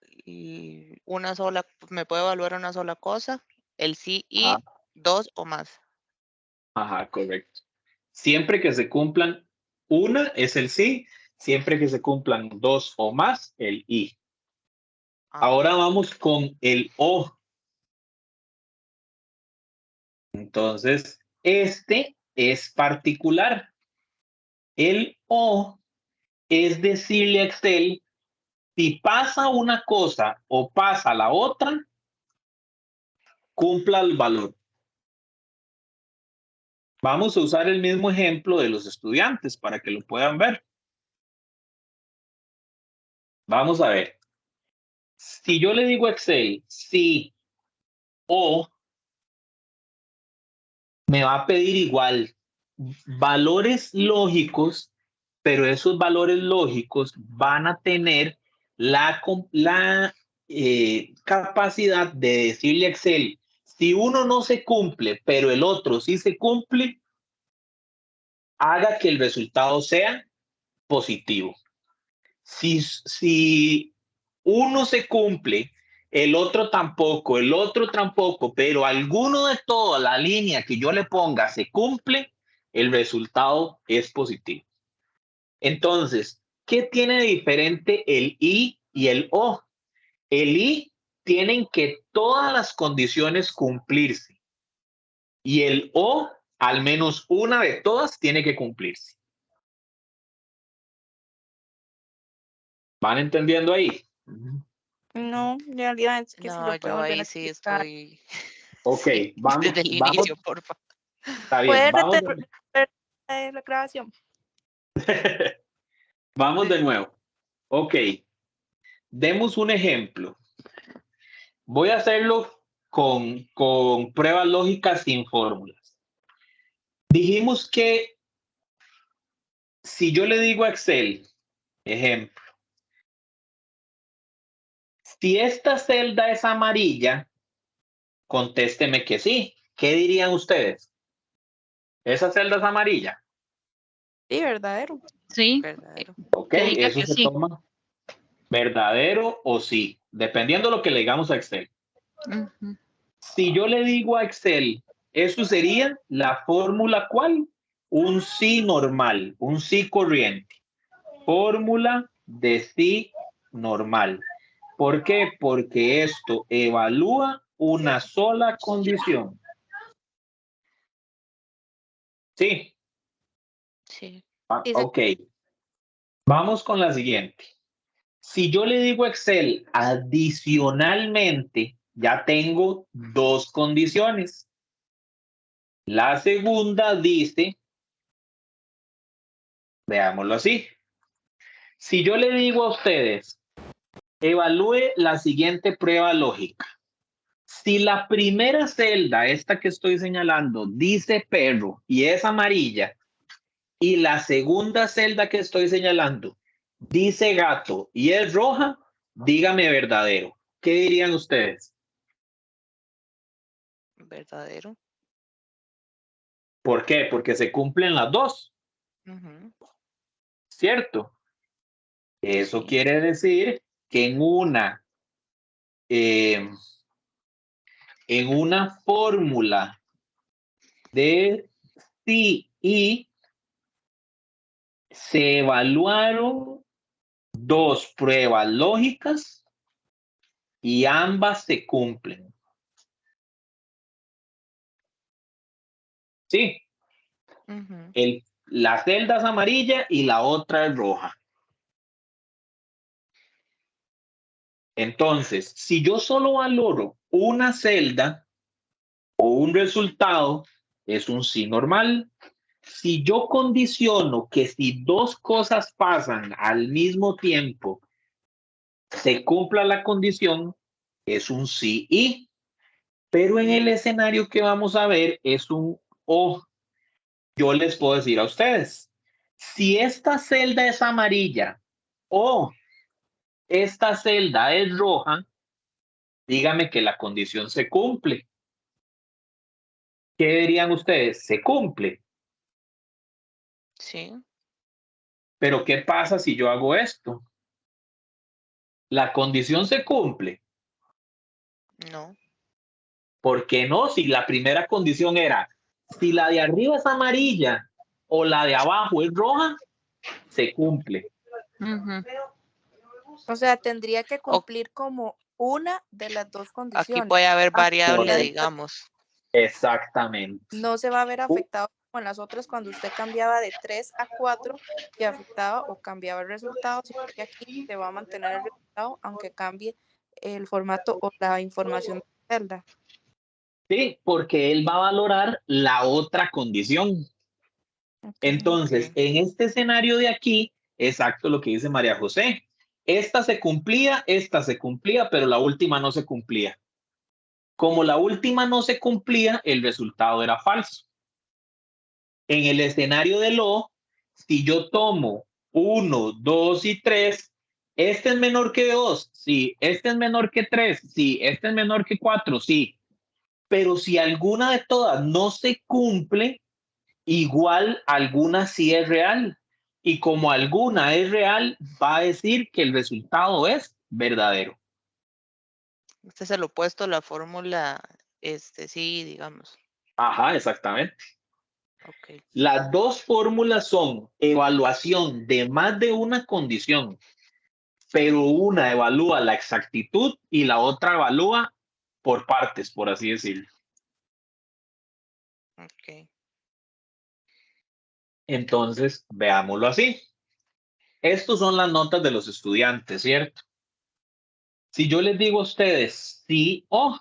una sola, me puede evaluar una sola cosa, el sí Ah, y dos o más. ajá, correcto. Siempre que se cumplan una es el sí, siempre que se cumplan dos o más, el y. Ajá. Ahora vamos con el o. Entonces, este es particular. El o es decirle a Excel, si pasa una cosa o pasa la otra, cumpla el valor. Vamos a usar el mismo ejemplo de los estudiantes para que lo puedan ver. Vamos a ver. Si yo le digo a Excel, sí o, me va a pedir igual valores lógicos, pero esos valores lógicos van a tener la capacidad de decirle a Excel, si uno no se cumple, pero el otro sí se cumple, haga que el resultado sea positivo. Si uno se cumple, el otro tampoco, pero alguno de toda la línea que yo le ponga se cumple, el resultado es positivo. Entonces, ¿qué tiene de diferente el y el o? El y tienen que todas las condiciones cumplirse y el o, al menos una de todas, tiene que cumplirse. ¿Van entendiendo ahí? No, en realidad es que si No, lo puede yo volver a ahí sí explicar. estoy. Ok, Sí, desde el vamos, inicio, por favor. está bien, ¿Puede vamos, repetir la grabación? vamos de nuevo. Ok, demos un ejemplo. Voy a hacerlo con pruebas lógicas sin fórmulas. Dijimos que si yo le digo a Excel, ejemplo, si esta celda es amarilla, contésteme que sí. ¿Qué dirían ustedes? ¿Esa celda es amarilla? Sí, verdadero. Sí, Verdadero. Ok, que diga eso que se sí. toma verdadero o sí, dependiendo de lo que le digamos a Excel. Ujú. Si yo le digo a Excel, eso sería la fórmula ¿cuál? Un sí normal, un sí corriente. Fórmula de sí normal. ¿Por qué? Porque esto evalúa una sola condición. Sí, Sí. ok. Vamos con la siguiente. Si yo le digo a Excel, adicionalmente, ya tengo dos condiciones. La segunda dice, veámoslo así. Si yo le digo a ustedes, evalúe la siguiente prueba lógica. Si la primera celda, esta que estoy señalando, dice perro y es amarilla, y la segunda celda que estoy señalando dice gato y es roja, dígame verdadero. ¿Qué dirían ustedes? Verdadero. ¿Por qué? Porque se cumplen las dos. Ujú. ¿Cierto? Eso Sí. quiere decir que en una fórmula de sí y se evaluaron dos pruebas lógicas y ambas se cumplen. Sí, Ujú. la celda es amarilla y la otra es roja. Entonces, si yo solo valoro una celda o un resultado, es un sí normal. Si yo condiciono que si dos cosas pasan al mismo tiempo, se cumpla la condición, es un sí y. Pero en el escenario que vamos a ver es un o. Yo les puedo decir a ustedes, si esta celda es amarilla o esta celda es roja, dígame que la condición se cumple. ¿Qué dirían ustedes? Se cumple. Sí. Pero ¿qué pasa si yo hago esto? La condición se cumple. No. ¿Por qué no? Si la primera condición era, si la de arriba es amarilla o la de abajo es roja, se cumple. Ujú. O sea, tendría que O- cumplir como una de las dos aquí condiciones. puede haber variable, Ya Correcto. después digamos. Exactamente. no se va a ver afectado como en las otras cuando usted cambiaba de 3 a 4 y afectaba o cambiaba el resultado, sino que aquí se va a mantener el resultado aunque cambie el formato o la información de la celda. Sí, porque él va a valorar la otra condición. Ok. Entonces, Ok. en este escenario de aquí, exacto lo que dice María José. Esta se cumplía, pero la última no se cumplía. Como la última no se cumplía, el resultado era falso. En el escenario del O, si yo tomo 1, 2 y 3, este es menor que 2, sí, este es menor que 3, sí, este es menor que 4, sí. Pero si alguna de todas no se cumple, igual alguna sí es real. Y como alguna es real, va a decir que el resultado es verdadero. Este es el opuesto a la fórmula, sí, digamos. Ajá, exactamente. Ok. Las dos fórmulas son evaluación de más de una condición, pero una evalúa la exactitud y la otra evalúa por partes, por así decirlo. Ok. Entonces, veámoslo así. Estos son las notas de los estudiantes, ¿cierto? Si yo les digo a ustedes, sí o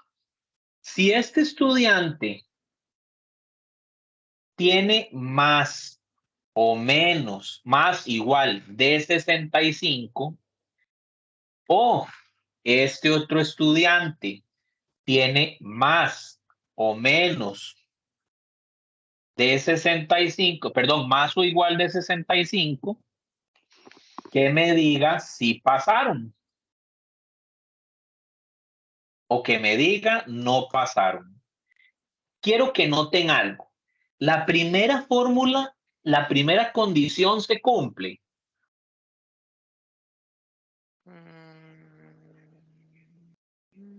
si este estudiante tiene más o menos, más igual de 65, o este otro estudiante tiene más o menos de 65, perdón, más o igual de 65, que me diga si pasaron o que me diga no pasaron. Quiero que noten algo. La primera fórmula, la primera condición se cumple.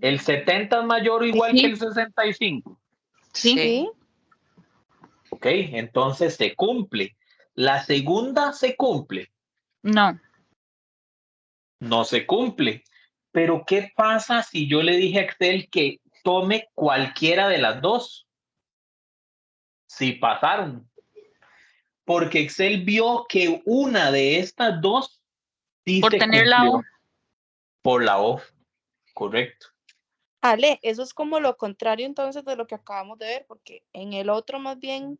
El 70 es mayor o igual que Sí, el 65. sí, Sí. Sí, Ok, entonces se cumple. La segunda se cumple, no. no se cumple. Pero ¿qué pasa si yo le dije a Excel que tome cualquiera de las dos? Si pasaron. Porque Excel vio que una de estas dos sí Por se tener la O. cumplió por la O, correcto. Ale, eso es como lo contrario entonces de lo que acabamos de ver, porque en el otro más bien,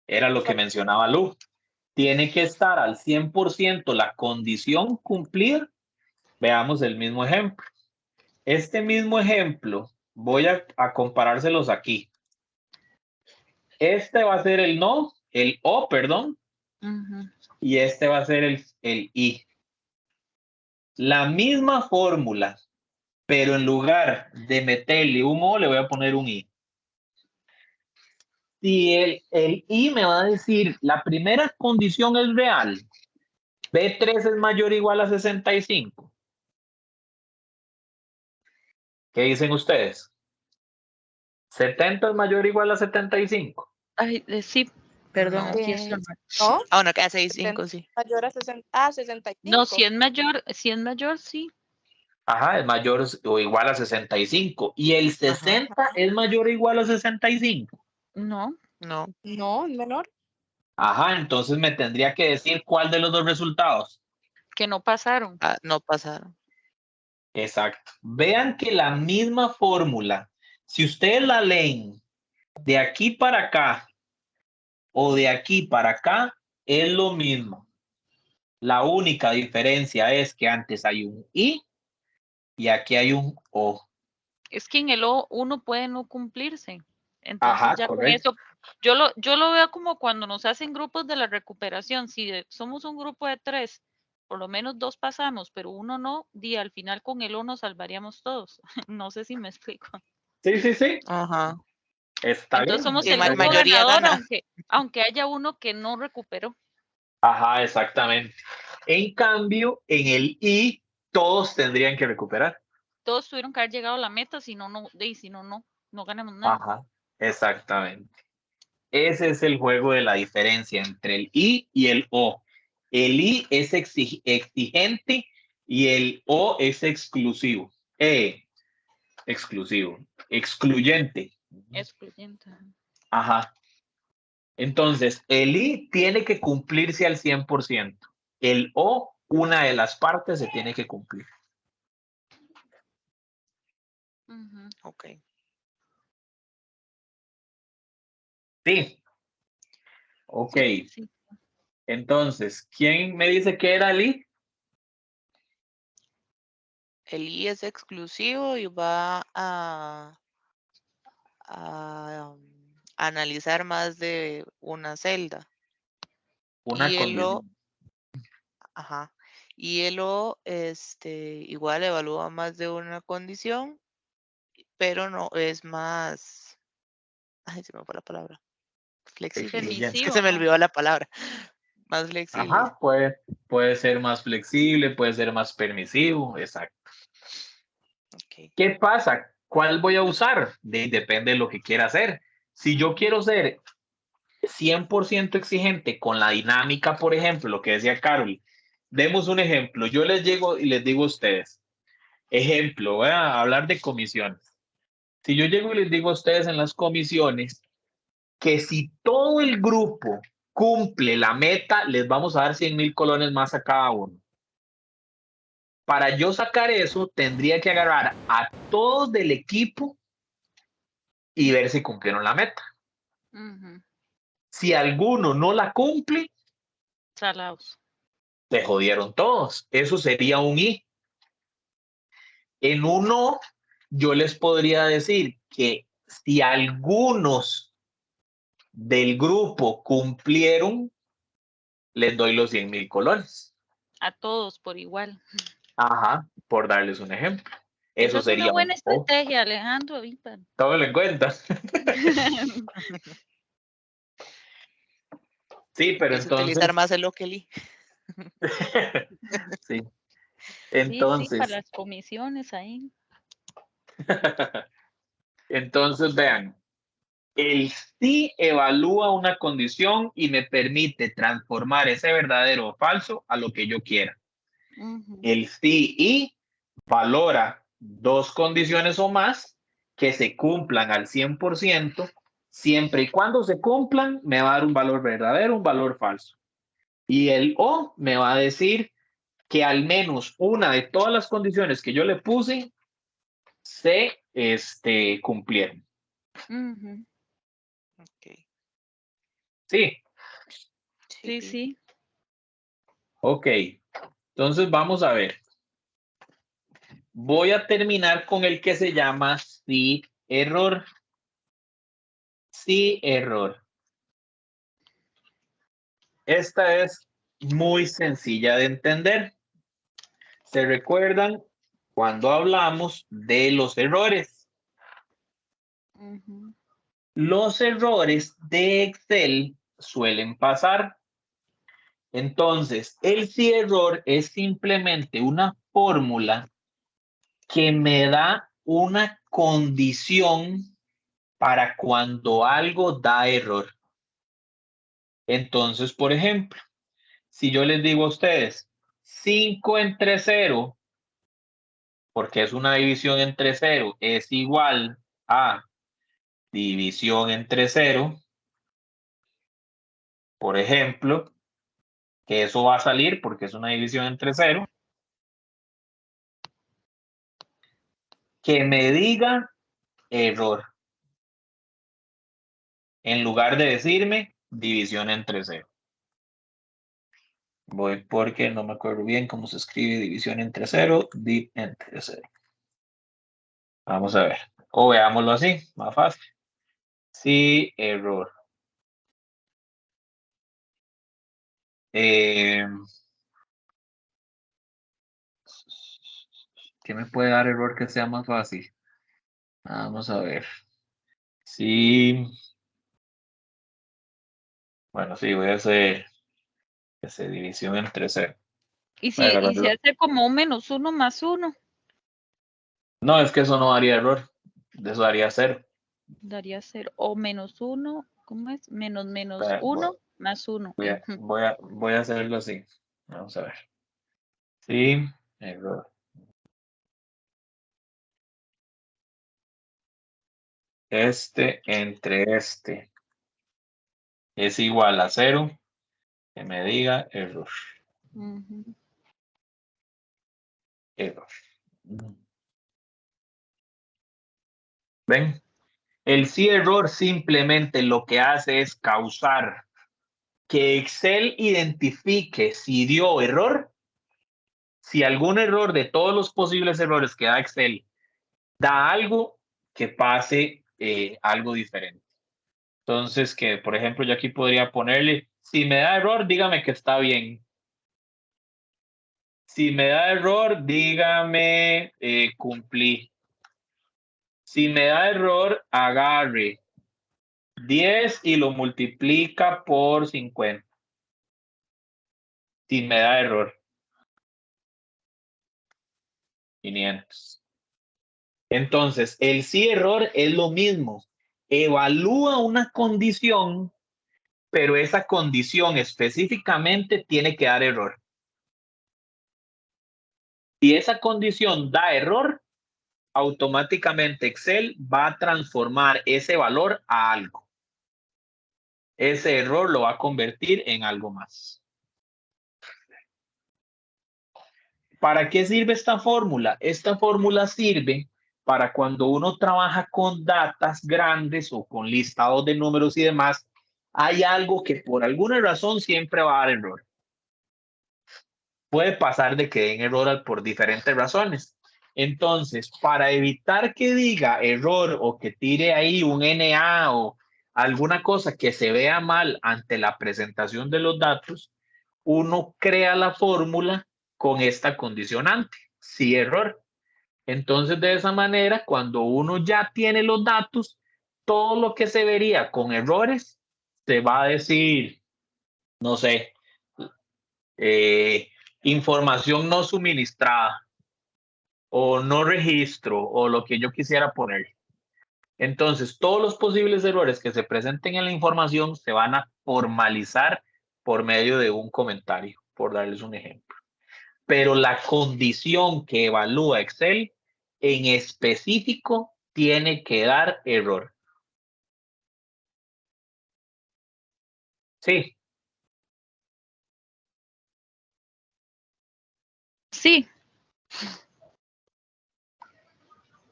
Era lo que mencionaba Lu. Tiene que estar al 100% la condición cumplida. Veamos el mismo ejemplo. Este mismo ejemplo, voy a comparárselos aquí. Este va a ser el no, el O, perdón, Ujú. y este va a ser el I. La misma fórmula, pero en lugar de meterle un O, le voy a poner un I. si el I me va a decir, la primera condición es real, B3 es mayor o igual a 65. ¿Qué dicen ustedes? 70 es mayor o igual a 75. Ay, sí, perdón, No. aquí está Eh, mal. no, Ah, bueno, queda 6.5, sí. mayor a 60, 65. No, si es mayor, sí. Ajá, es mayor o igual a 65. Y el 60 es mayor o igual a 65. No, No. No, es menor. Ajá, entonces me tendría que decir cuál de los dos resultados. que no pasaron. Ah, no pasaron. Exacto. Vean que la misma fórmula, si ustedes la leen de aquí para acá o de aquí para acá, es lo mismo. La única diferencia es que antes hay un I y aquí hay un O. Es que en el O uno puede no cumplirse. Entonces Ajá, ya con correcto. eso, yo lo veo como cuando nos hacen grupos de la recuperación. Si somos un grupo de 3, por lo menos 2 pasamos, pero uno no, al final con el O nos salvaríamos todos. No sé si me explico. Sí, sí, sí. Ajá. Está Entonces bien. somos Y el grupo mayoría ganador, gana. aunque haya uno que no recuperó. Ajá, exactamente. En cambio, en el I, todos tendrían que recuperar. Todos tuvieron que haber llegado a la meta, si no, no ganamos nada. Ajá, exactamente. Ese es el juego de la diferencia entre el I y el O. El I es exigente y el O es exclusivo. Exclusivo. Excluyente. Excluyente. Ajá. Entonces, el I tiene que cumplirse al 100%. El O, una de las partes se tiene que cumplir. Ujú. Ok. Sí. Ok. Sí. Entonces, ¿quién me dice que era el I? El I es exclusivo y va a analizar más de una celda. Una Y el O, condición. ajá. Y el O, igual evalúa más de una condición, pero no es más, ay, se me fue la palabra, flexible. Es que Permisivo, se me ¿no? olvidó la palabra. Más flexible. Ajá, puede ser más flexible, puede ser más permisivo, exacto. Ok. ¿Qué pasa? ¿Cuál voy a usar? Depende de lo que quiera hacer. Si yo quiero ser 100% exigente con la dinámica, por ejemplo, lo que decía Carol, demos un ejemplo. Yo les llego y les digo a ustedes, ejemplo, voy a hablar de comisiones. Si yo llego y les digo a ustedes en las comisiones que si todo el grupo cumple la meta, les vamos a dar 100,000 colones más a cada uno. Para yo sacar eso, tendría que agarrar a todos del equipo y ver si cumplieron la meta. Ujú. Si alguno no la cumple, Salados. se jodieron todos. Eso sería un I. En uno, yo les podría decir que si algunos del grupo cumplieron, les doy los 100,000 colones. A todos por igual. Ajá, por darles un ejemplo. Esa Eso es una sería buena un O. estrategia, Alejandro. Ahorita. Tómelo en cuenta. Sí, pero Es utilizar entonces, más el O que el I. sí, Sí, para entonces, las comisiones ahí. entonces vean, el sí evalúa una condición y me permite transformar ese verdadero o falso a lo que yo quiera. Ujú. El sí y valora dos condiciones o más que se cumplan al 100%. Siempre y cuando se cumplan, me va a dar un valor verdadero, un valor falso. Y el o me va a decir que al menos una de todas las condiciones que yo le puse se cumplieron. Ujú. Ok. Sí, Sí, Sí. sí. ok. Entonces vamos a ver. Voy a terminar con el que se llama sí error. Sí error. Esta es muy sencilla de entender. ¿Se recuerdan cuando hablamos de los errores? Ujú. Los errores de Excel suelen pasar. Entonces, el si error es simplemente una fórmula que me da una condición para cuando algo da error. Entonces, por ejemplo, si yo les digo a ustedes 5 entre 0, porque es una división entre 0, es igual a división entre 0, por ejemplo, que eso va a salir porque es una división entre 0, que me diga error, en lugar de decirme división entre 0. Voy porque no me acuerdo bien cómo se escribe división entre 0, div entre 0. Vamos a ver. O veámoslo así, más fácil. Sí, error. ¿Qué me puede dar error que sea más fácil? Vamos a ver. Sí. Bueno, sí, voy a hacer división entre 0. Y si se hace como un -1 más 1, No, es que eso no daría error. Eso daría 0. daría 0. O -1, ¿cómo es? Menos Espera, 1 más 1. voy a hacerlo así. Vamos a ver. Sí, error. Este entre este es igual a 0. Que me diga error. Error. ¿Ven? El sí error simplemente lo que hace es causar que Excel identifique si dio error, si algún error de todos los posibles errores que da Excel da algo, que pase algo diferente. Entonces, que por ejemplo yo aquí podría ponerle, si me da error, dígame que está bien. Si me da error, dígame cumplí. Si me da error, agarre 10 y lo multiplica por 50. Si me da error. 500. Entonces, el sí error es lo mismo. Evalúa una condición, pero esa condición específicamente tiene que dar error. Si esa condición da error, automáticamente Excel va a transformar ese valor a algo. Ese error lo va a convertir en algo más. ¿Para qué sirve esta fórmula? Esta fórmula sirve para cuando uno trabaja con datas grandes o con listados de números y demás, hay algo que por alguna razón siempre va a dar error. Puede pasar de que den error por diferentes razones. Entonces, para evitar que diga error o que tire ahí un NA o alguna cosa que se vea mal ante la presentación de los datos, uno crea la fórmula con esta condicionante, sí error. Entonces, de esa manera, cuando uno ya tiene los datos, todo lo que se vería con errores se va a decir, no sé, información no suministrada o no registro o lo que yo quisiera poner. Entonces, todos los posibles errores que se presenten en la información se van a formalizar por medio de un comentario, por darles un ejemplo. Pero la condición que evalúa Excel en específico tiene que dar error. Sí. Sí.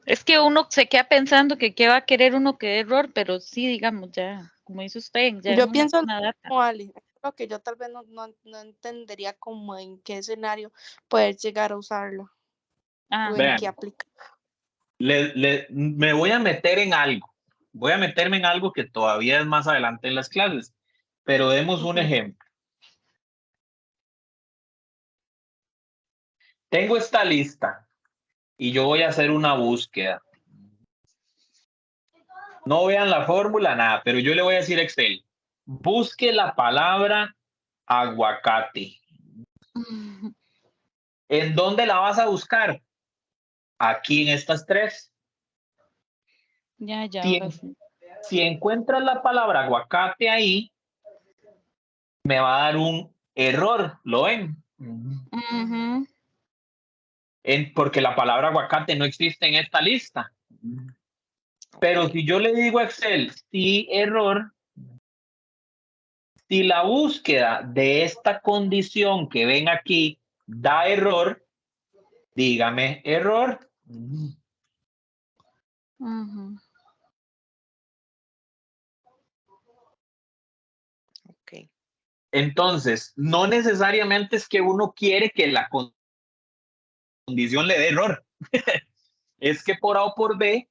Es que uno se queda pensando que qué va a querer uno que dé error, pero sí, digamos, ya, como dice usted, ya Yo en pienso una data. como Ali, creo que yo tal vez no entendería como en qué escenario poder llegar a usarlo o en qué Vean, aplica. me voy a meter en algo. Voy a meterme en algo que todavía es más adelante en las clases, pero demos un ejemplo. Tengo esta lista y yo voy a hacer una búsqueda. No vean la fórmula, nada, pero yo le voy a decir a Excel, busque la palabra aguacate. ¿En dónde la vas a buscar? Aquí en estas tres. Ya, Si, ahora sí. si encuentras la palabra aguacate ahí, me va a dar un error, ¿lo ven? Ujú. Porque la palabra aguacate no existe en esta lista. Pero Ok. si yo le digo a Excel, sí, error, si la búsqueda de esta condición que ven aquí da error, dígame error. Ujú. Ok. Entonces, no necesariamente es que uno quiere que la condición le dé error. Es que por A o por B,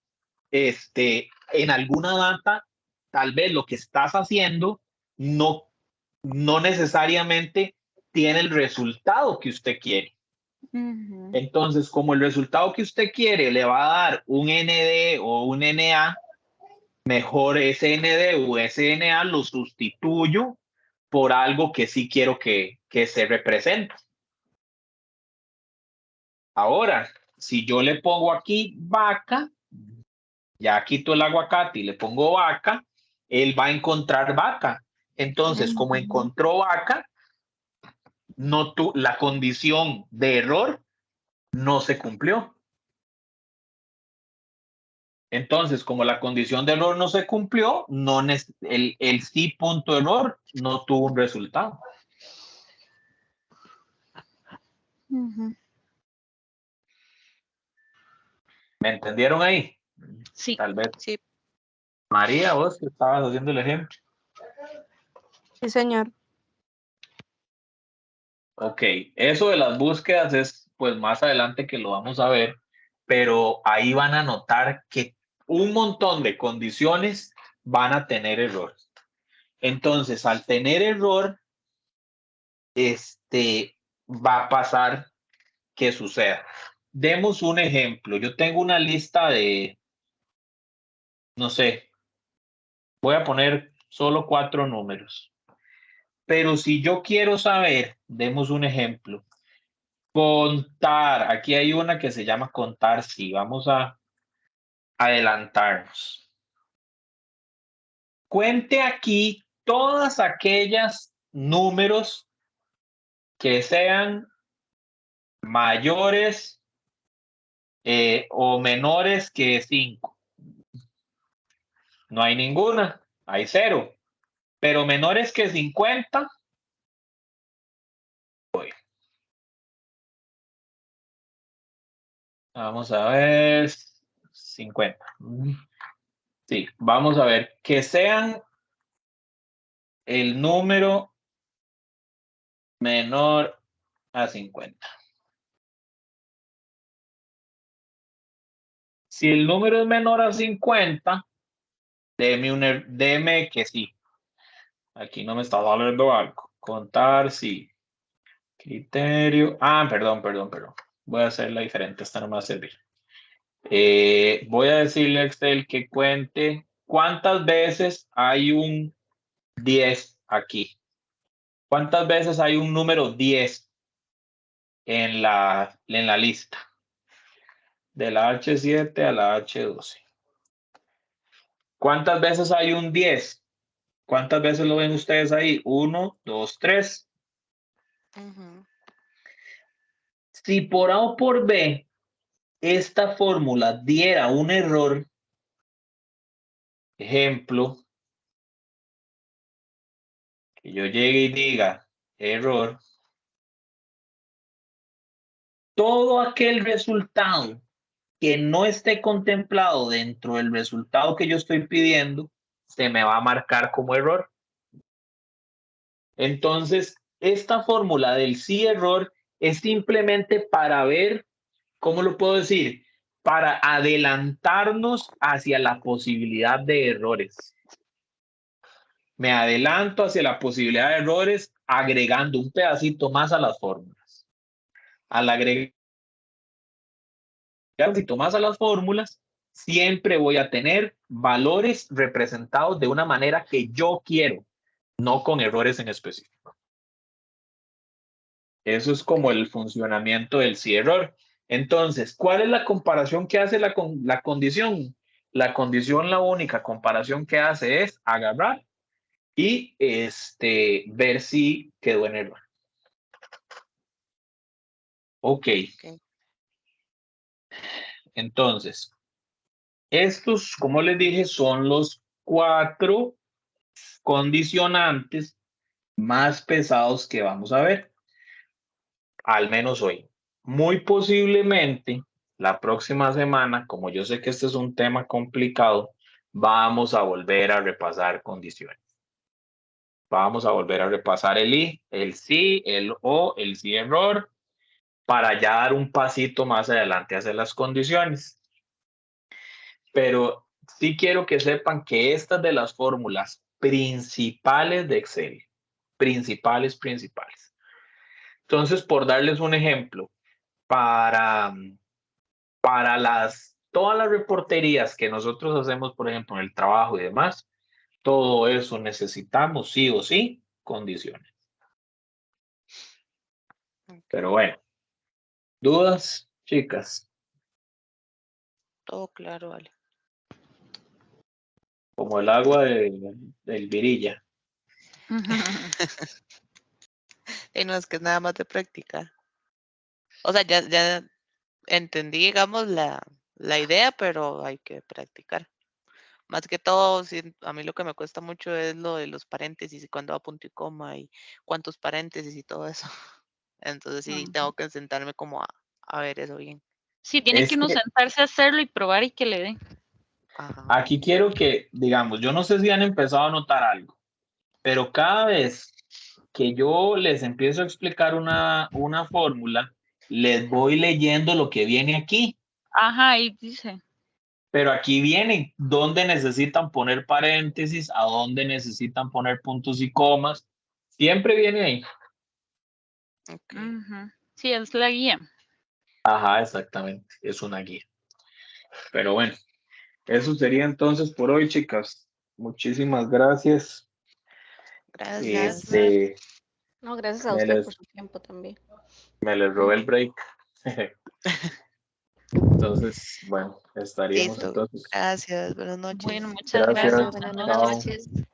en alguna data, tal vez lo que estás haciendo no, no necesariamente tiene el resultado que usted quiere. Ujú. Entonces, como el resultado que usted quiere le va a dar un ND o un NA, mejor ese ND o ese NA lo sustituyo por algo que sí quiero que se represente. Ahora, si yo le pongo aquí vaca, ya quito el aguacate y le pongo vaca, él va a encontrar vaca. Entonces, como Ujú. encontró vaca, no la condición de error no se cumplió. Entonces, como la condición de error no se cumplió, no el sí punto error no tuvo un resultado. Ujú. ¿Me entendieron ahí? Sí. Tal vez. Sí. María, vos que estabas haciendo el ejemplo. Sí, señor. Ok, eso de las búsquedas es pues más adelante que lo vamos a ver, pero ahí van a notar que un montón de condiciones van a tener errores. Entonces, al tener error, va a pasar que suceda. Demos un ejemplo. Yo tengo una lista de, no sé, voy a poner solo 4 números. Pero si yo quiero saber, demos un ejemplo, contar, aquí hay una que se llama contar, sí, vamos a adelantarnos. Cuente aquí todas aquellas números que sean mayores o menores que 5. No hay ninguna, hay 0. Pero menores que 50, vamos a ver, 50. Sí, vamos a ver, que sean el número menor a 50. Si el número es menor a 50, deme que sí. Aquí no me está saliendo algo. Contar, sí. Criterio. Ah, perdón. Voy a hacerla diferente. Esta no me va a servir. Voy a decirle a Excel que cuente cuántas veces hay un 10 aquí. ¿Cuántas veces hay un número 10 en la lista? De la H7 a la H12. ¿Cuántas veces hay un 10? ¿Cuántas veces lo ven ustedes ahí? 1, 2, 3. Ujú. Si por A o por B esta fórmula diera un error, ejemplo, que yo llegue y diga error, todo aquel resultado que no esté contemplado dentro del resultado que yo estoy pidiendo, se me va a marcar como error. Entonces, esta fórmula del sí error es simplemente para ver, ¿cómo lo puedo decir? Para adelantarnos hacia la posibilidad de errores. Me adelanto hacia la posibilidad de errores agregando un pedacito más a las fórmulas. Al agregar un pedacito más a las fórmulas, siempre voy a tener valores representados de una manera que yo quiero, no con errores en específico. Eso es como el funcionamiento del sí error. Entonces, ¿cuál es la comparación que hace la condición? La condición, la única comparación que hace es agarrar y ver si quedó en error. Ok. Entonces, estos, como les dije, son los 4 condicionantes más pesados que vamos a ver, al menos hoy. Muy posiblemente la próxima semana, como yo sé que este es un tema complicado, vamos a volver a repasar condiciones. Vamos a volver a repasar el I, el sí, el O, el sí error, para ya dar un pasito más adelante hacia las condiciones. Pero sí quiero que sepan que estas de las fórmulas principales de Excel, principales. Entonces, por darles un ejemplo, para todas las reporterías que nosotros hacemos, por ejemplo, en el trabajo y demás, todo eso necesitamos sí o sí condiciones. Pero bueno, ¿dudas, chicas? Todo claro, vale. Como el agua del Virilla. Y no es que es nada más de práctica. O sea, ya entendí, digamos, la idea, pero hay que practicar. Más que todo, sí, a mí lo que me cuesta mucho es lo de los paréntesis y cuándo va punto y coma y cuántos paréntesis y todo eso. Entonces sí, tengo que sentarme como a ver eso bien. Sí, tiene Es que uno que sentarse a hacerlo y probar y que le dé. Ajá. aquí quiero que, digamos, yo no sé si han empezado a notar algo, pero cada vez que yo les empiezo a explicar una fórmula, les voy leyendo lo que viene aquí. Ajá, y dice. Pero aquí viene dónde necesitan poner paréntesis, a dónde necesitan poner puntos y comas. Siempre viene ahí. Ok. Ujú. Sí, es la guía. Ajá, exactamente. Es una guía. Pero bueno, eso sería entonces por hoy, chicas. Muchísimas gracias. Gracias. No, gracias a Me usted por les, su tiempo también. me les robé el break. Entonces, bueno, estaríamos Listo. entonces. Gracias. Buenas Bueno, noches. muchas Gracias. gracias. Bueno, Buenas buenas Chao. noches. noches.